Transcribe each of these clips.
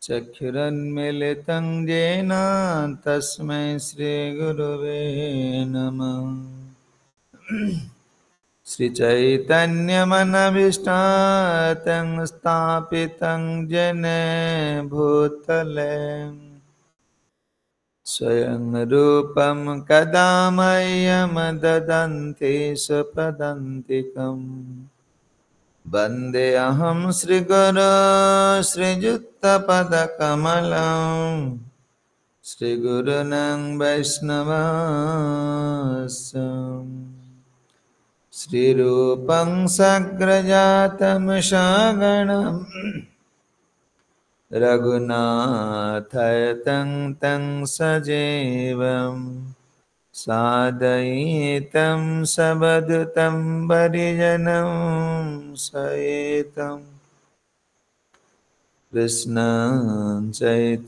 चक्षुरुन्मीलितं येन तस्मै श्रीगुरवे नमः। श्रीचैतन्यमनभीष्टां स्थापितं येन भूतले स्वयं रूपं कदा मह्यं ददन्ति स्वपदान्तिकम्। वन्देऽहं श्रीगुरो श्रीयुक्तपदकमलं श्रीगुरूणां वैष्णवांश्च। श्रीरूपं साग्रजातं सगणं रघुनाथायतं तं सजीवं साद्वैतं सवधूतं परिजनं सहितं कृष्णं चैतन्यदेवं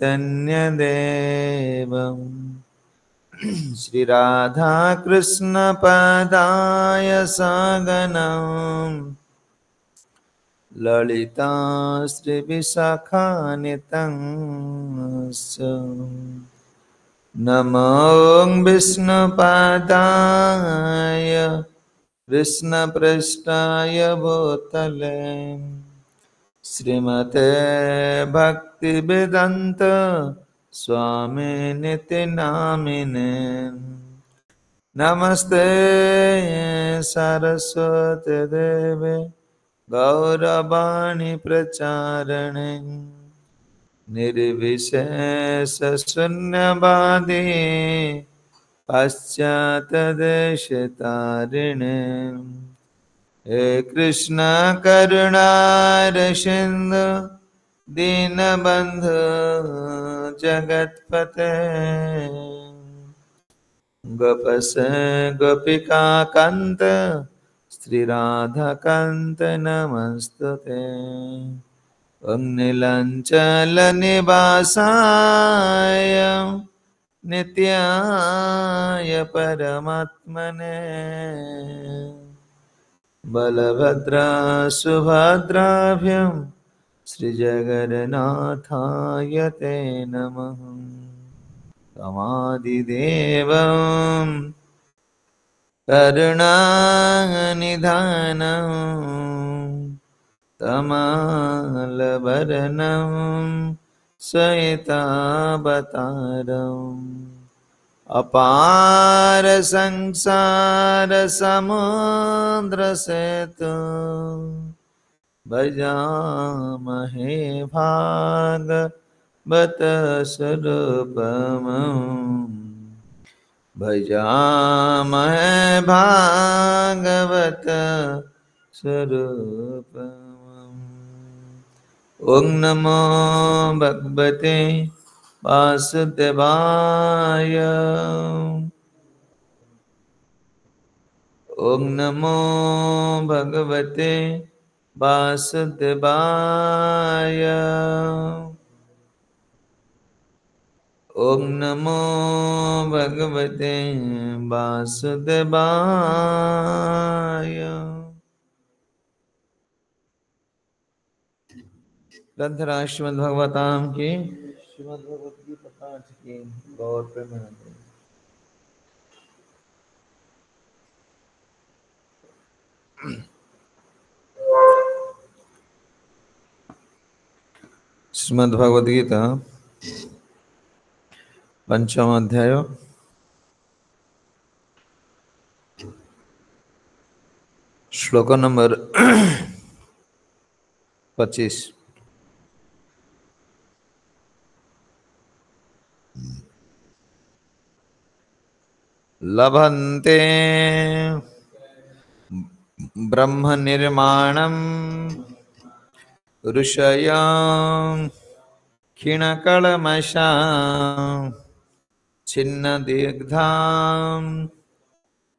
श्री राधा कृष्ण पादाय सगणं ललिता श्री विशाखान्वितं नमो विष्णुपादाय कृष्णपृष्ठाय भूतले श्रीमते भक्तिवेदांत स्वामिनिति नामिने। नमस्ते सरस्वती देवे गौरवाणी प्रचारिणे निर्विशेष शून्यवादी पाश्चात्यदेशतारिणे। हे कृष्ण करुणा सिंधु दीनबंधु जगत्पते गोपसे गोपिका कांत श्री राधा कांत नमस्तुते। ओं नीलांचल निवासाय नित्याय परमात्मने बलभद्रा सुभद्राभ्यां श्रीजगन्नाथाय ते नमः। तमादिदेवं करुणानिधानं तमालवरणं श्वेतावतारम् अपार संसार समुद्र सेतु भजामहे भागवत स्वरूपम् भजामहे भागवत स्वरूपम्। ओं नमो भगवते वासुदेवाय ओं नमो भगवते वासुदेवाय ओं नमो भगवते वासुदेवाय। ग्रंथराज श्रीमद् भागवतम की श्रीमद् भगवत गीता पाठ की गौर प्रेमानंद। श्रीमद् भगवद गीता पंचम अध्याय श्लोक नंबर 25। लभन्ते ब्रह्म निर्माणं ऋषयं क्षीणकल्मषां छिन्नदिग्धां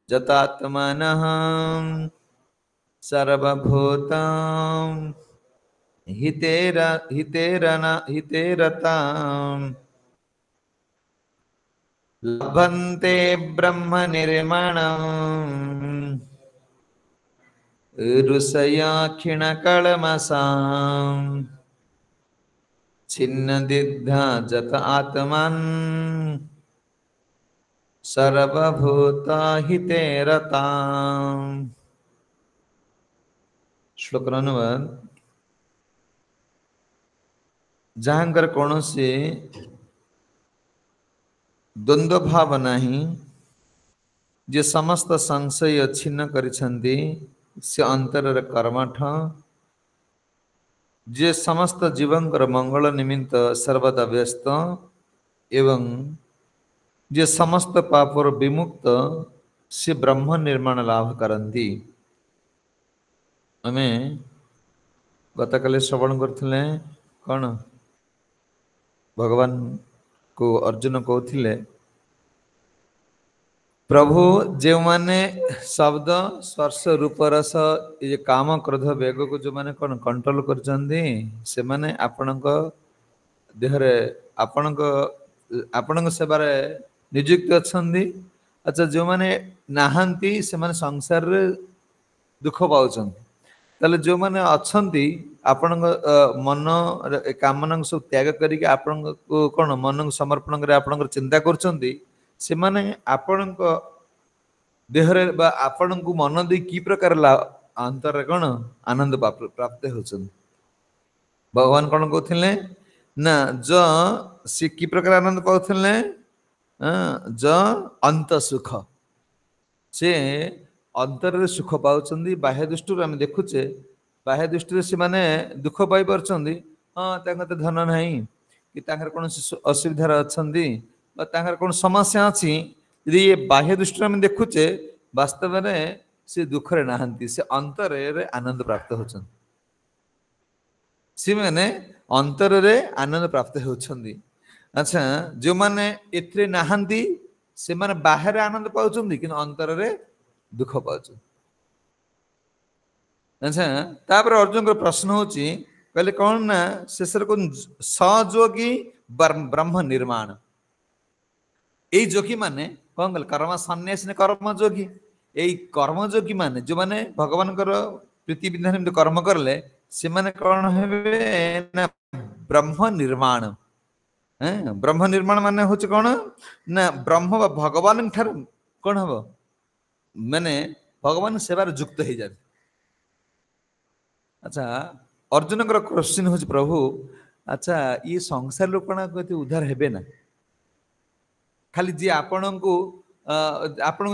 जतात्मनः सर्वभूतं हितेरतां लभन्ते ब्रह्म निर्माणं ऋषया क्षीण कलमसां छिन्न दिग्धा जत आत्मन् सर्वभूताहिते रताम्। श्लोक अनुवाद जहाँकर कौन से द्वंद्व भाव नहीं जे समस्त संशय छिन्न करिछन्ति से अंतर कर्मठ जे समस्त जीवंकर मंगल निमित्त सर्वदा व्यस्त एवं जे समस्त पापर विमुक्त से ब्रह्म निर्माण लाभ करती। आम गतकाली श्रवण करथिले कौन भगवान को अर्जुन कहते प्रभु जो माने शब्द स्पर्श रूप रस ये काम क्रोध वेग को जो माने कौन कंट्रोल करचंदी से माने आपणक देहरे आपणक सेवारे नियुक्त अछंदी। अच्छा जो माने नाहंती से माने संसार रे दुख पाउछंती ताले जो माने अछंती आपणक मन कामना सब त्याग करिके आपणक कोन मन समर्पण करे आपणक चिंता करचंती से माने आपणक देहरे बा आपणक मन दे की प्रकार अंतर कोन आनंद प्राप्त होचंती। भगवान कौन कहते ना ज से कि प्रकार आनंद पाते ज अंत सुख से अंतर सुख पाँच बाह्य दृष्टि आम देखुचे बाह्य दृष्टि से माने दुख पाई पार्छन्ति हाँ धन नहीं कि कौन असुविधार अच्छा कौन समस्या अच्छी यदि ये बाह्य दृष्टि आम देखुचे वास्तव में से दुखरे नहांती से अंतर आनंद प्राप्त होचन सी मैंने अंतर रे आनंद प्राप्त होचंदी। अच्छा जो माने एथरे नहांती से माने बाहर आनंद पाउचंदी कि अंतर रे दुख पाउचंदी। अच्छा तापर अर्जुन को प्रश्न होची कहले कौन ना शेषर को सजोगी ब्रह्म निर्माण यही जोगी माने कौन कल कर्म सन्यासी ने कर्म जोगी यही कर्म जोगी माने जो माने भगवान प्रीति विधान कर्म करले से माने कौन हेबे ना ब्रह्म निर्माण ब्रह्म निर्माण माने होचे कौन ना ब्रह्म भगवान ठार कौन हम माने भगवान सेवार युक्त हो जाए। अच्छा अर्जुन क्वेश्चन हो प्रभु अच्छा ये संसार लोक उद्धार हेबे ना खाली जी आपण को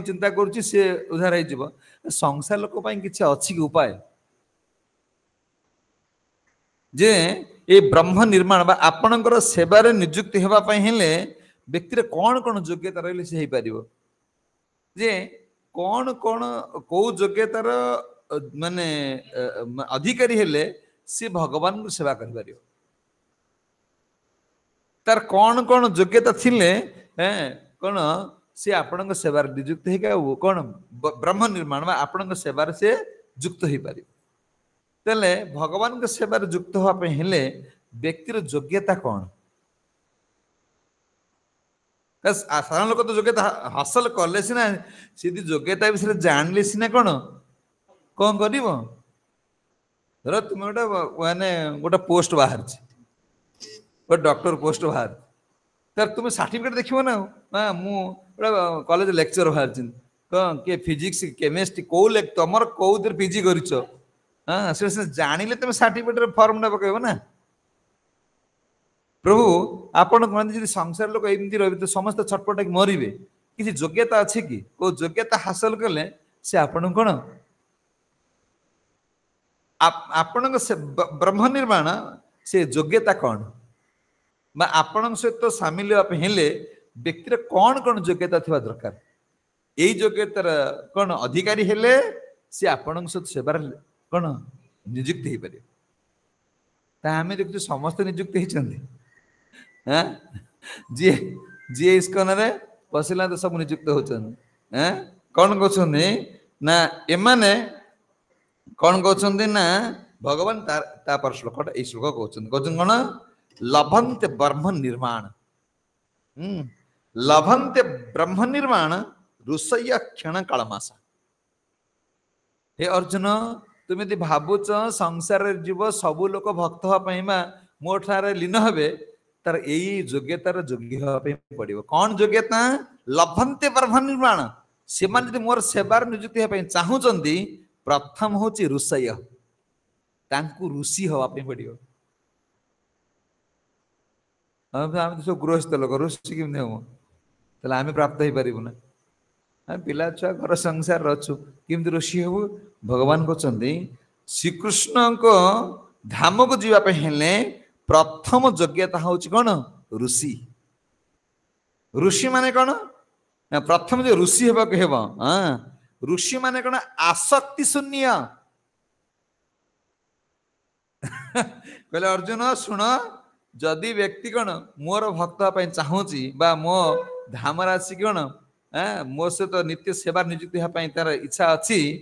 चिंता करुच्ची सी उद्धार हो संसार लोक किसी अच्छी उपाय जे ये ब्रह्म निर्माण बा आपणकर सेवारे नियुक्ति होगापाई हेले व्यक्ति कौन कौन योग्यता रही से पारिबो जे कौन कौन कौ योग्यतार माने अधिकारी हेले सी भगवान को सेवा कर पारिबो तार कौन कौन योग्यता थिले कौन सी आपण सेवार नियुक्त हो कौन ब्रह्म निर्माण बा आपण सेवार से युक्त हो पारिबो तेले भगवान के सेवार युक्त होगापाई हेले व्यक्तिर योग्यता कौन साधारण लोक तो योग्यता हासिल कले सीना सीधी योग्यता विषय जानले सीना कौन कौन कर धर तुम गोटे माने गोटे पोस्ट बाहर गोटे डॉक्टर पोस्ट बाहर तर तुम सर्टिफिकेट देखियो ना हाँ मुझे कॉलेज लेक्चर बाहर कौन किए फिजिक्स केमिस्ट्री कौ तुम कौ पीजी कर हाँ से जानिले तुम सर्टिफिकेट फॉर्म ना पकेब ना प्रभु आपण कहते संसार लोक एमती रही तो समस्त छटपट मरवे किसी योग्यता अच्छी कि को योग्यता हासिल कले से आपण कौन आपण ब्रह्म निर्माण से योग्यता कौन आपण सहित सामिल होने व्यक्तिर कौन कौन योग्यता थी दरकार यही योग्यतार कौन अधिकारी हेले सी आपण सहित सेवार कौन नियुक्त हो पारे आम देखते समस्त नियुक्त होती जी जी इस्कन रे पशिला तो सब नियुक्त होती कौन कहते ना एमाने कौन कहते ना भगवान तापर श्लोक ये श्लोक कहते कौन लभन्ते ब्रह्म निर्माण लभन्ते ब्रह्म निर्माण ऋषय क्षण कालमासा हे अर्जुन तुम यदि भावुच संसार जीव सबू लोक भक्त हाँ मो ठारे लीन हे तार यही योग्यतार योग्य हाँपी पड़ो कौन योग्यता लभंते ब्रह्म निर्माण से मोर सेवार नियुक्ति हाँपी चाहूँगी प्रथम हूँ ऋषय ऋषि हाँपी पड़ो आम सब गृहस्थ लोक ऋषि केमती हम आम प्राप्त हो पारू ना पिला छुआ घर संसार अच्छु किमती ऋषि हबु भगवान कहते श्रीकृष्ण को धाम को जीवाप हेले प्रथम योग्यता हूँ कौन ऋषि ऋषि माने कौन प्रथम जो ऋषि हेबा हेब ऋषि माने कौन आसक्ति शून्य कहले अर्जुन शुण जदि व्यक्ति कौन मोर भक्त चाहूँगी बा मो धाम राशि कौन मो सहित नित्य सेवा नियुक्ति हाँपाई तार इच्छा अच्छी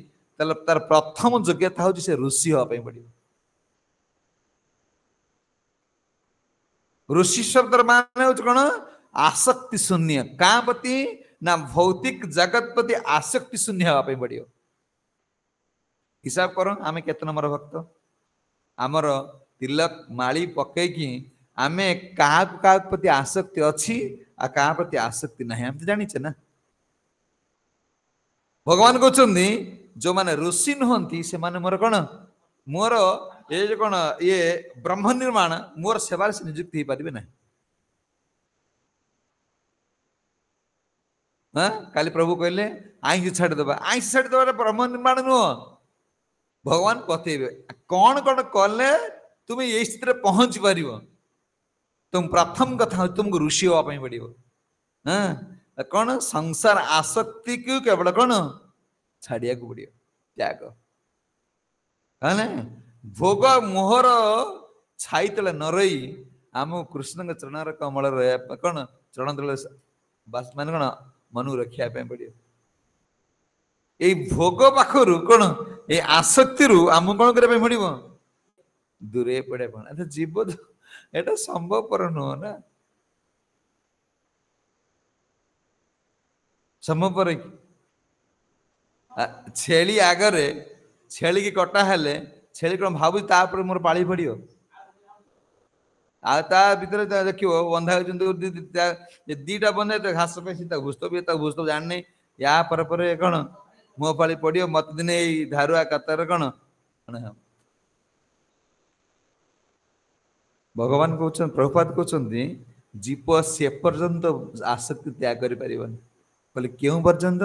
तार प्रथम योग्यता हूँ से ऋषि हाँपाई पड़ो ऋषि शब्द मान हूँ कौन आसक्ति शून्य क्या प्रति ना भौतिक जगत प्रति आसक्ति शून्य हाँपाई पड़ो हिसाब कर आम केत नंबर भक्त आमर तिलक माली पकईकि आमे क्या प्रति आसक्ति अच्छी आ क्या प्रति आसक्ति ना आम तो जाचे ना भगवान कहते जो माने ऋषि नुहति से माने मोर कौन मोर ये जो कौन ये ब्रह्म निर्माण मोर सेवार से नियुक्ति हो पारे ना हाँ काली प्रभु कहले आईस छाड़देवा आईस छाड़देवा ब्रह्म निर्माण नुह भगवान बतेबे कौन कौन कले तुम ये स्थिति पहुंच पार तुम प्रथम कथा तुमको ऋषि हाँपाई पड़ो हाँ कौन संसार आसक्ति को केवल कौन छाड़िया को पड़ो त्याग भोग मोहर छाई तले न रही आम कृष्ण चरण कमल रहा कौन चरण तले बस मान कौन मनु रखा पड़ो ये भोग पाखर कौन ये आसक्ति आम कौन करने पड़ो दूरे पड़े अच्छा जीव तो एटा संभवपर नुह ना संभवपर छेली आगरे छेली की कटा हेले छेली कौन भाव मोर पाली पड़ो भर देखो बंधा दीटा बंधा घास पे घुस जाने या पर कौन मो पाली पड़ो मत दिन धारुआ कतार कौन भगवान कहते प्रभुपाद कहते जीव से पर्यंत आसक्ति त्याग कर पारे क्यों पर्यंत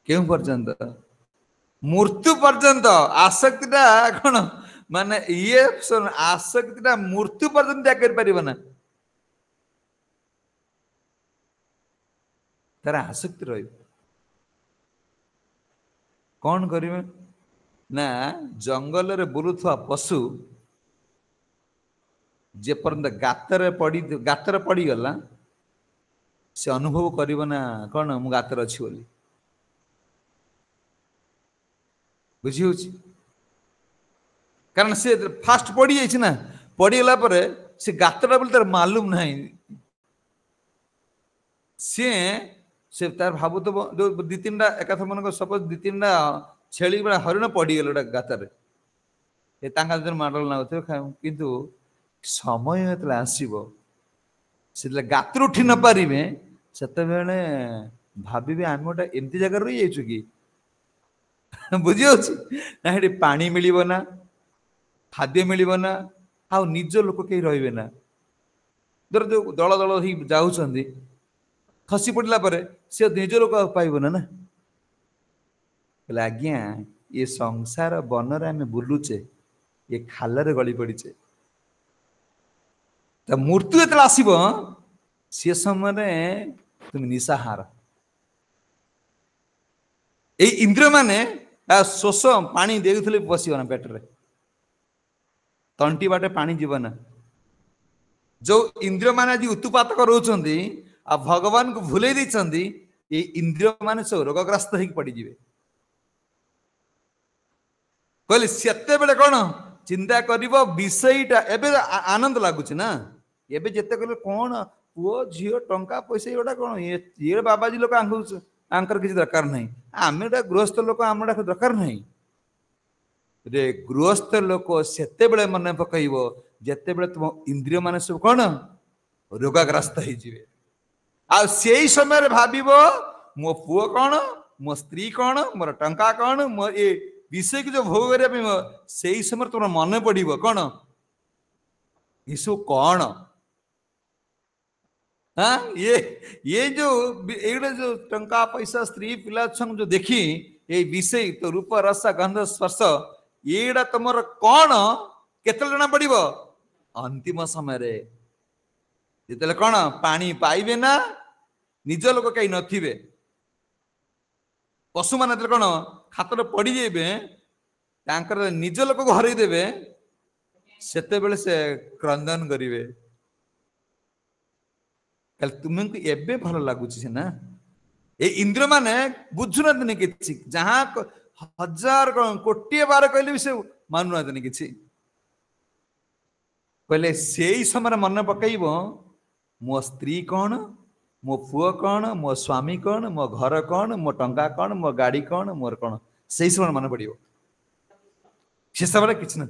क्यों पर्यंत मृत्यु पर्यंत आसक्ति कौन माने ये आसक्ति मृत्यु पर्यंत त्याग कर पारे ना तार आसक्ति रही कौन करें ना जंगल रे बुलुथुआ पशु जे पर्यंत गातर पड़ी गला से अनुभव करिव ना कौन मु गातर अच्छी बोली बुझी हो कारण से फास्ट पड़ी जाइए ना पड़ीगला से गातटा बोले तार मालूम ना से तार भावु तो जो दी तीन एकाथ मन सपोज दी तीन छेली बड़ा हरिण पड़ीगल गोटे गातर माडल ना किंतु समय जो आसो से गातर उठी न पारे से भावे आम गोटे एमती जगह रही जाइछु कि बुझी ना पानी मिल ना खाद्य मिल ना आ निज लोक कहीं रे ना धर जो दल दल ही जाऊँच खसी पड़ा से निज लोक पाइब ना आज्ञा ये संसार वन आम बुलुचे ये खालरे गली पड़ीचे मृत्यु जो आसब सी समय तुम निशाहार ये इंद्रिय माने शोष पानी देउथले बसिबना पेटरे तंटी बाटे पानी जीवना जो इंद्रिय माने आज उत्पात करोचंदी आ भगवान को भूले दैचंदी ये इंद्रिय माने सब रोगग्रस्त होई पड़ी जिवे कहले सेते बेले कोन चिंता करिवो विषयटा एबे आनंद लागुच ना एबे जेते कहले कोन पुओ झियो टंका पैसा एटा कोन ये बाबाजी लोक आंगुच आंकर किसी दरकार नहीं आम गृहस्थ लोक आम दरकार नहीं रे गृहस्थ लोक सेते बेले मन पकइबो जेते बेले तुम इंद्रिय मान सब कौन रोगाग्रस्त होइजिवे आ सेई समय रे भाबिबो मो पुओ कौन मो स्त्री कौन मोर टंका कौन मो ए विषय की जो भोग करिया सेई समय तुम मन पड़िबो कौन यीशु कौन हाँ ये जो एगुड़ा जो टंका पैसा स्त्री पिला छंग जो देखी ये विषय तो रूप रस गंध स्पर्श येड़ा तुमर कौन केतल जना पड़िबो अंतिम समय रे जेतले कौन पानी पाइबे ना निज लोक कहीं नथिबे पशु मान कौन खातर पड़ी जाइबे तांकर निज लोक को हरई देबे सेते बेले से क्रंदन करिवे कल तुमको एबे भल लगुच ना ए इंद्र माने बुझुना कि जहाँ हजार कोटी बार कहले भी से मानुना कि कहले से समय मन पकइबो मो स्त्री कौन मो पुओ कौन मो स्वामी कौन मो घर कौन मो टंका कौन मो गाड़ी कौन मोर कौन से समय मन पड़ो से समय किसी न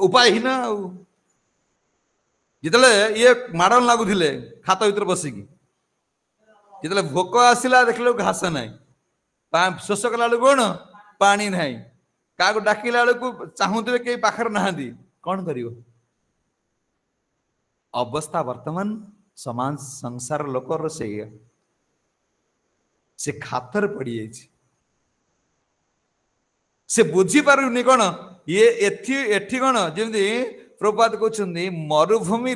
उपाय ही ना जितले ये माडन लागुले खात भीतर बसिकी जितले भोक आसला देखल घास ना शोष कला कौन पानी ना क्या डाकिला बेलू चाहूबे कई पाखर ना कौन कर अवस्था वर्तमान समाज संसार लोकर से खातर पड़ी से बुझी पारुनी कौन ये एठी कौन जमी प्रभुपाद कहते मरुभूमि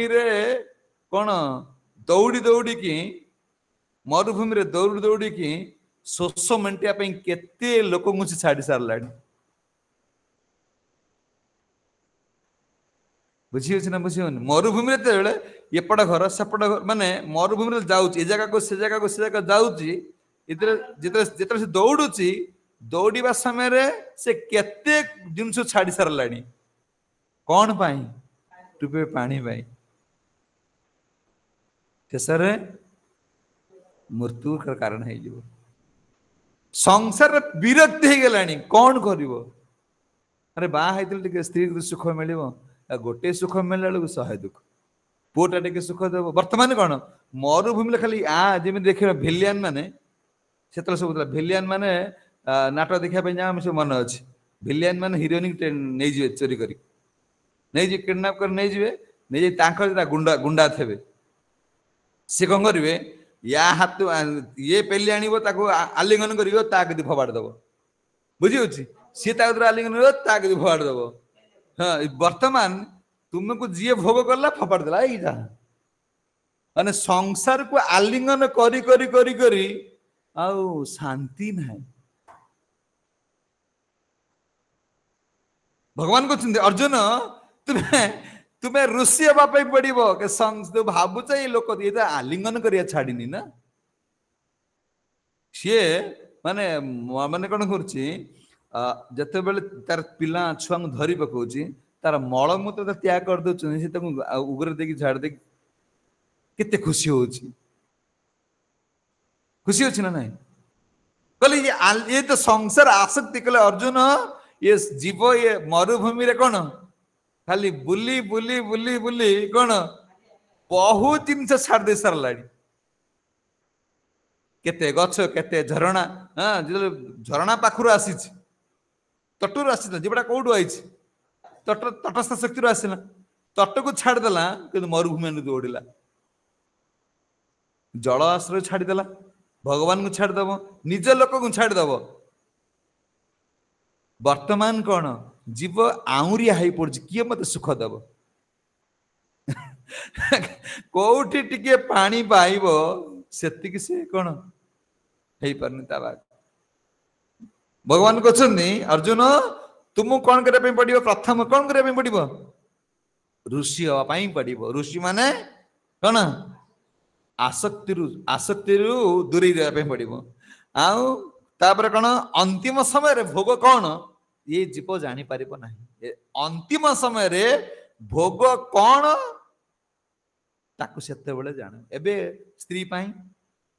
रे कौन दौड़ी दौड़ी की मरुभूमि रे दौड़ी दौड़ी की शोष मेटिया केते लोक छाड़ी सारा बुझी ना बुझी मरुभूमि रे एपट घर सेपट घर माने मरुभूमि जाऊँ जगह को से जगह जाऊँगी जिते दौड़ुची दौड़ा समय से केते जिनस छाड़ी सारा कौन पाई टुपे पानी पाई शेष मृत्यु कारण हो संसार विरक्ति हो गला कौन कर अरे बाहर स्त्री सुख मिल गोटे सुख मिलने बेलू 100 दुख पुटा टे सुख देव बर्तमान कौन मरुभूमि खाली जमी देखिए भिलियन माने से सब भिलियन माने नाटक देखा जाए सब मन अच्छे भिलियन माने हिरोइन नहीं चोरी कर किडनाप कर नहीं गुंडा गुंडा थे सी कौन करेंगे या हाथ ये पेली आनिबो आलिंगन कर फबाड़ दब बुझी सी आलिंगन कर फबाड़ दब हाँ वर्तमान तुमको जी भोग कला फपाड़ देला माने संसार को आलिंगन करी करी करी करी आउ शांति नहीं भगवान कहते अर्जुन तुम्हें तुम्हें ऋषि हाँपाई पड़ो तू भावुच ये लोक ये तो आलिंगन करिया छाड़नी ना सी माने माने कौन करुच्ची जिते बड़े तार पिला छुआ धरी पकाउची तार मलमूत्र त्याग कर दे उग्र देकी झाड़ दे केते खुशी होची खुशी होची ना नहीं कहले ये तो संसार आसक्ति कहले अर्जुन ये जीव ये मरुभूमि रे कौन खाली बुली बुली बुली बुली कौन बहुत जिनस छाड़ दे सारा केते गछ केते झरणा हाँ जो झरणा पाखर आसी तटू आसी जीवटा कौटू आई तट तटस्थ शक्ति आसला तट को छाड़देला कि मरुभूमि दौड़ला जल आश्रय छाड़देला भगवान को छाड़देव निज लोक को छाड़देव वर्तमान कौन जीव आउरी हाई पड़ किए मत सुख दब कौटी टिके पानी पाइब सेतिक से कौन है पारनी ता बाग भगवान कहते अर्जुन तुमको कौन करने पड़ो प्रथम कौन करने पड़ो ऋषि हाँपाई पड़ो ऋषि माने कौन आसक्ति दूरे जावाई पड़ो आउे कौन अंतिम समय भोग कौन ये जीव जापर ना अंतिम समय भोग कौन ताकू से जान एबे स्त्री पाई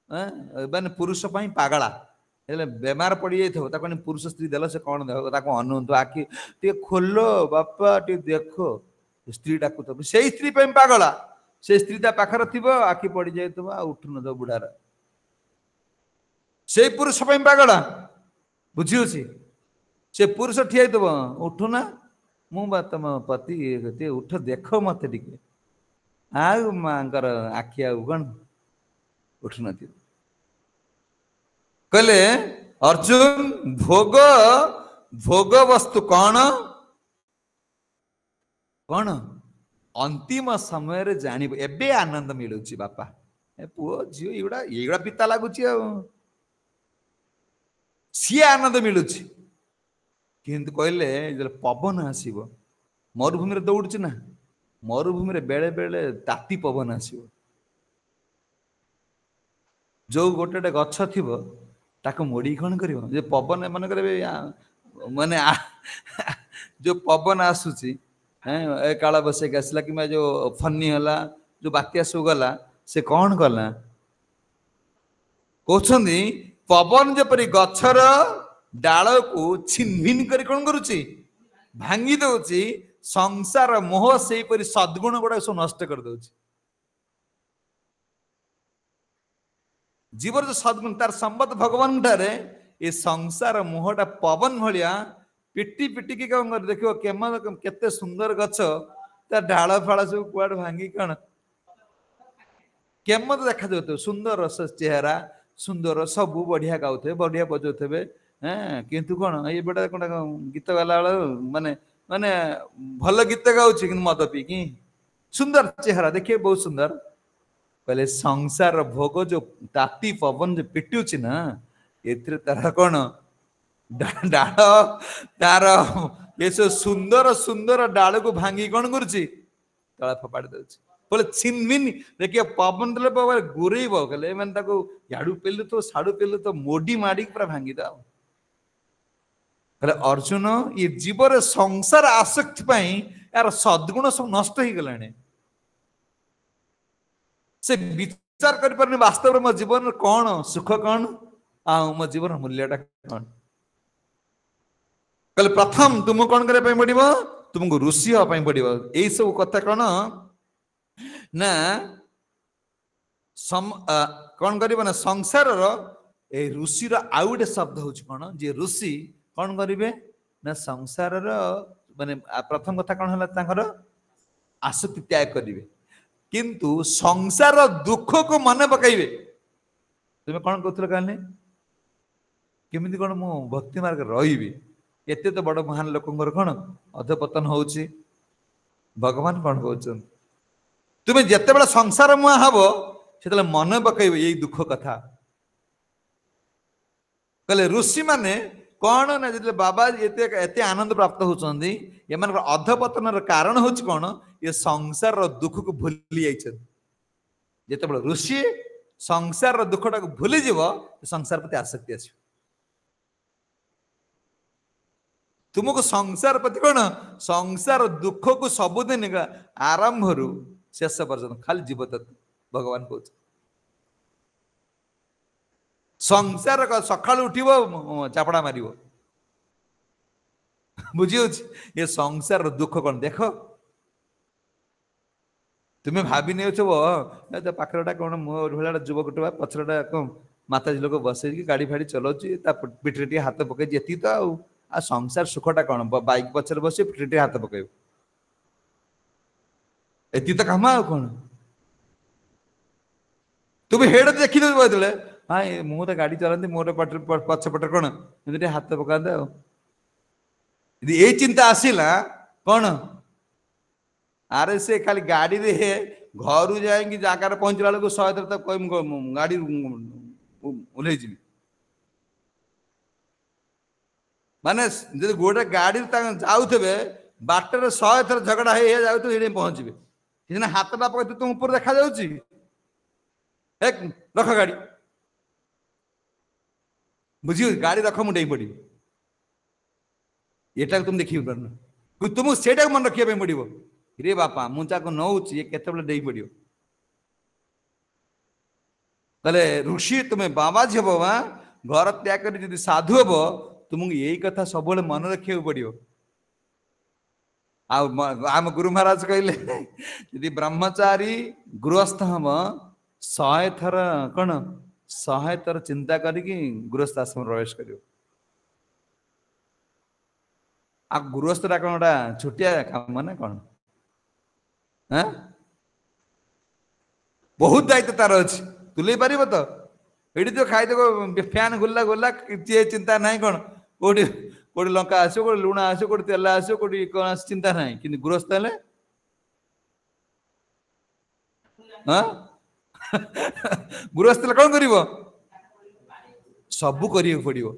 ମାନେ ପୁରୁଷ ପାଇଁ ପାଗଳା ହେଲେ ବେମାର ପଡି ଯାଇଥିବ ତାକୁ ପୁରୁଷ ସ୍ତ୍ରୀ ଦେଲ ସେ କଣ ଦେବ ତାକୁ ଅନୁନ୍ତୁ ଆଖି ଟିକେ ଖୋଲ ବାପା ଟିକେ ଦେଖ ସ୍ତ୍ରୀ ଡାକୁଥିବ ସେଇ ସ୍ତ୍ରୀ ପାଇଁ ପାଗଳା ସେ ସ୍ତ୍ରୀ ତା ପାଖରେ ଥିବ ଆଖି ପଡି ଯାଇଥିବ ଆଉ ଉଠୁନଥିବ ବୁଢାର ସେଇ ପୁରୁଷ ପାଇଁ ପାଗଳା ବୁଝି ହଉଛି ସେ ପୁରୁଷ ଠିଆ ହେଇଥିବ ଉଠୁନା ମୁଁ ବା ତମ ପତି ଉଠ ଦେଖ ମତେ ଟିକେ ଆଉ ମାଙ୍କର ଆଖି ଆଉ କଣ ଉଠୁନଥିବ କହିଲେ ଅର୍ଜୁନ ଭୋଗ ଭୋଗ ବସ୍ତୁ କଣ କଣ ଅନ୍ତିମ ସମୟରେ ଜାଣିବ ଏବେ ଆନନ୍ଦ ମିଳୁଛି ବାପା ଏ ପୁଅ ଝିଅ ଏଇଗୁଡା ପିତା ଲାଗୁଛି ଆଉ ସିଏ ଆନନ୍ଦ ମିଳୁଛି କିନ୍ତୁ କହିଲେ ଯେତେବେଳେ ପବନ ଆସିବ ମରୁଭୂମିରେ ଦୌଡୁଛି ନା ମରୁଭୂମିରେ ବେଳେ ବେଳେ ତାତି ପବନ ଆସିବ ଯୋଉ ଗୋଟେ ଗଛ ଥିବ ତାକୁ ମୋଡି କଣ କରିବ ଯେ ପବନ ମାନେ କରିବେ ମାନେ ଯୋଉ ପବନ ଆସୁଛି ଏ କାଳ ବୈଶାଖୀ ଆସିଲା କିମ୍ବା ଯୋଉ ଫନି ହେଲା ଯୋଉ ବାତ୍ୟା ସବୁ ଗଲା ସେ କଣ କଲା କହୁଛନ୍ତି ପବନ ଯେପରି ଗଛର ଡାଳକୁ ଛିନ୍ ଭିନ୍ କରି କଣ କରୁଛି ଭାଙ୍ଗି ଦଉଛି ସଂସାର ମୋହ ସେଇପରି ସଦ୍ଗୁଣ ଗୁଡାକ ସବୁ ନଷ୍ଟ କରିଦଉଛି ଜୀବର ଯୋଉ ସଦ୍ଗୁଣ ତାର ସମ୍ବତ ଭଗବାନ ଠାରେ ଏ ସଂସାର ମୋହଟା ପବନ ଭଳିଆ ପିଟି ପିଟିକି କଣ କରି ଦେଖିବ କେତେ ସୁନ୍ଦର ଗଛ ତା ଡାଳ ଫାଳ ସବୁ କୁଆଡେ ଭାଙ୍ଗି କଣ କେମତ ଦେଖାଯାଉଥିବ ସୁନ୍ଦର ଚେହେରା ସୁନ୍ଦର ସବୁ ବଢିଆ ଗାଉଥିବେ ବଢିଆ ବଜାଉଥିବେ କିନ୍ତୁ କଣ ଏଇପଟେ କଣ ଗୀତ ଗାଲା ବେଳ ମାନେ ମାନେ ଭଲ ଗୀତ ଗାଉଛି କିନ୍ତୁ ମଦ ପିଇକି ସୁନ୍ଦର ଚେହେରା ଦେଖିବେ ବହୁତ ସୁନ୍ଦର କହିଲେ ସଂସାର ଭୋଗ ଯୋଉ ତାତି ପବନ ଯୋଉ ପିଟୁଛି ନା ଏଥିରେ ତାର କଣ ଡାଳ ତାର ଏସବୁ ସୁନ୍ଦର ସୁନ୍ଦର ଡାଳକୁ ଭାଙ୍ଗି କଣ କରୁଛି ତଳେ ଫୋପାଡି ଦଉଛି ବୋଲେ ଛିନମିନ ଦେଖିବା ପବନ ଦେଲେ ଗୁରେଇବ କହିଲେ ମାନେ ତାକୁ ୟାଡୁ ପେଲୁ ତ ସାଡୁ ପେଲୁ ତ ମୋଡି ମାଡିକି ପୁରା ଭାଙ୍ଗିଦବ ହେଲେ ଅର୍ଜୁନ ଏ ଜୀବର ସଂସାର ଆସକ୍ତି ପାଇଁ ଏହାର ସଦ୍ଗୁଣ ସବୁ ନଷ୍ଟ ହେଇଗଲାଣି ସେ ବିଚାର କରିପାରୁନି ବାସ୍ତବରେ ମୋ ଜୀବନରେ କଣ ସୁଖ କଣ ଆଉ ମୋ ଜୀବନ ମୂଲ୍ୟଟା କଣ କହିଲେ ପ୍ରଥମ ତୁମକୁ କଣ କରିବା ପାଇଁ ପଡିବ ତୁମକୁ ଋଷି ହବା ପାଇଁ ପଡିବ ଏଇ ସବୁ କଥା କଣ ନା କଣ କରିବ ନା ସଂସାରର ଏଇ ଋଷିର ଆଉ ଗୋଟେ ଶବ୍ଦ ହଉଛି କଣ ଯେ ଋଷି କଣ କରିବେ ନା ସଂସାରର ମାନେ ପ୍ରଥମ କଥା କଣ ହେଲା ତାଙ୍କର ଆସକ୍ତି ତ୍ୟାଗ କରିବେ କିନ୍ତୁ ସଂସାର ଦୁଃଖକୁ ମନେ ପକାଇବେ ତୁମେ କଣ କହୁଥିଲ କାଲି କେମିତି କଣ ମୁଁ ଭକ୍ତି ମାର୍ଗରେ ରହିବି ଏତେ ତ ବଡ ମହାନ ଲୋକଙ୍କର କଣ ଅଧପତନ ହଉଛି ଭଗବାନ କଣ କହୁଛନ୍ତି ତୁମେ ଯେତେବେଳେ ସଂସାର ମୁହାଁ ହବ ସେତେବେଳେ ମନେ ପକେଇବେ ଏଇ ଦୁଃଖ କଥା କହିଲେ ଋଷି ମାନେ କଣ ନା ଯେତେବେଳେ ବାବା ଏତେ ଆନନ୍ଦ ପ୍ରାପ୍ତ ହଉଛନ୍ତି ଏମାନଙ୍କର ଅଧପତନର କାରଣ ହଉଛି କଣ ଏ ସଂସାରର ଦୁଃଖକୁ ଭୁଲି ଯାଇଛନ୍ତି ଯେତେବେଳେ ଋଷି ସଂସାରର ଦୁଃଖଟାକୁ ଭୁଲିଯିବ ସଂସାର ପ୍ରତି ଆସକ୍ତି ଆସିବ ତୁମକୁ ସଂସାର ପ୍ରତି କଣ ସଂସାର ଦୁଃଖକୁ ସବୁଦିନ ଆରମ୍ଭରୁ ଶେଷ ପର୍ଯ୍ୟନ୍ତ ଖାଲି ଜୀବ ଭଗବାନ କହୁଛି ସଂସାର ସକାଳୁ ଉଠିବ ଚାପଡା ମାରିବ ବୁଝି ହଉଛି ଏ ସଂସାରର ଦୁଃଖ କଣ ଦେଖ ତୁମେ ଭାବି ନେଉଥିବ ତା ପାଖରେ ଗୋଟେ କଣ ମୋ ଭଳିଆ ଯୁବକଟେ ପଛରେ କଣ ମାତାଜୀ ଲୋକ ବସେଇକି ଗାଡି ଫାଡି ଚଲାଉଛି ତା ପିଠିରେ ଟିକେ ହାତ ପକେଇଛି ଏତିକି ତ ଆଉ ସଂସାର ସୁଖଟା କଣ ବାଇକ ପଛରେ ବସି ପିଠିରେ ଟିକେ ହାତ ପକେଇବ ଏତିକି ତ କାମ ଆଉ କଣ ତୁମେ ହେଡ ଦେଖିଦେବ ଯେତେବେଳେ ମୁଁ ତ ଗାଡି ଚଲାନ୍ତି ମୋର ପଛପଟରେ କଣ ଏମିତି ଟିକେ ହାତ ପକାନ୍ତେ ଆଉ ଯଦି ଏଇ ଚିନ୍ତା ଆସିଲା କଣ ଆରେ ସେ ଖାଲି ଗାଡିରେ ଘରୁ ଯାଇକି ଜାଗାରେ ପହଞ୍ଚିଲା ବେଳକୁ 100 ଥର ତାକୁ କହିବି ଗାଡି ଓହ୍ଲେଇଯିବି ମାନେ ଯଦି ଗୋଟେ ଗାଡି ଯାଉଥିବେ ବାଟରେ 100 ଥର ଝଗଡା ହେଇ ଯାଉଥିବେ ସେଠି ପହଞ୍ଚିବେ ସିନା ହାତଟା ପକେଇ ତୁମ ଉପରେ ଦେଖାଯାଉଛି ରଖ ଗାଡି ବୁଝି ଗାଡି ରଖ ମୁଁ ଡେଇଁ ପଡିବି ଏଟାକୁ ତୁମେ ଦେଖିବି ପାରୁନ ତୁମକୁ ସେଇଟାକୁ ମନେ ରଖିବା ପାଇଁ ପଡିବ ରେ ବାପା ମୁଁ ତାକୁ ନଉଛି କେତେବେଳେ ଡେଇଁ ପଡିବ कहले ऋषि तुम्हें बाबाजी हब वा घर त्याग कर यदि साधु हब तुमको यही कथा सब मन रखा पड़ो। आम गुरु महाराज कहले यदि ब्रह्मचारी गृहस्थ हम 100 थर कौन 100 थर चिंता करके गृहस्थ आश्रम प्रवेश कर गृहस्थ कौन छुटिया काम ना कौन हाँ बहुत दायित्व तार अच्छी तुले पार तो ये तो खाईदेव फैन गुला गुला किसी चिंता ना कौन कौटी कौटी लंका आसो कौटी लुण आसो कौटी तेल आसो कौटी कौन चिंता ना कि गृहस्थ है हाँ गृहस्थ कौन कर सबू कर पड़ो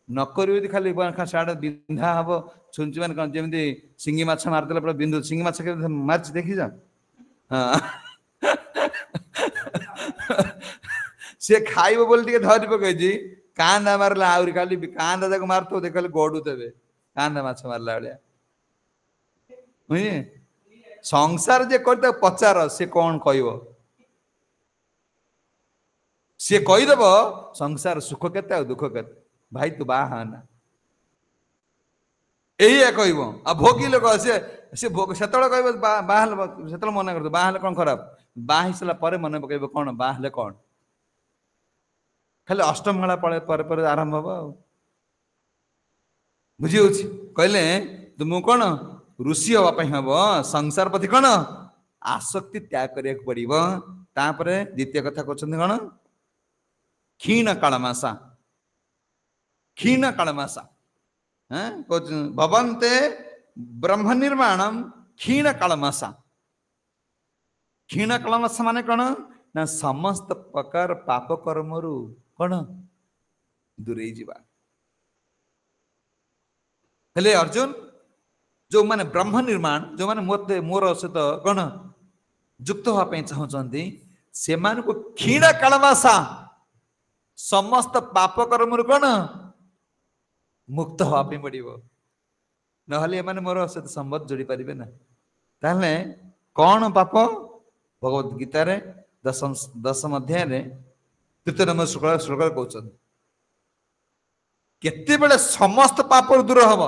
नकर खाली साढ़े बिंधा हम छुंची मान कौन जमी सिंगी माछ मारदेला पूरा बिंदु सिंगी माछ मार्च देखी जा हाँ सी खाइब बोली धरी पकई कांदा मारला आहरी खाली कांदा जाक मारत देख गड़ू थे कांदा माछ मारला भाया बुझे संसार जे कर पचार सी कौन कह सी कहीदेव संसार सुख के दुख के भाई तू बाहाना यही कह भोगी लोक सी भोग से बाहर से मना कर बाहर कौन खराब बाही सारा मन पकड़ कौन बाहर कौन खाली अष्टमंगला पड़े पर आरंभ हम बुझी कहले तुमको कौन ऋषि हाँपाई हम संसार प्रति कौन आसक्ति त्याग करने पड़ो तापर द्वितीय कथा कहते कौन क्षीण कालमासा क्षीण कालमासा भवन्ते ब्रह्म निर्माणम क्षीण कालमासा क्षीण कालमासा माने कौन ना समस्त प्रकार पाप कर्म रु कौन दूरे जीवा हेले अर्जुन जो माने ब्रह्म निर्माण जो माने मते मोर सहित कौन युक्त होगा चाहते से क्षीण कालमासा समस्त पाप कर्म रु कौन मुक्त होगा पड़ो ना मोर सहित संबंध जोड़ी पारे ना ताहले कौन पाप भगवद गीता रे दशम अध्याय रे तृतीय नंबर श्लोक कहते केते बेले समस्त पाप दूर हम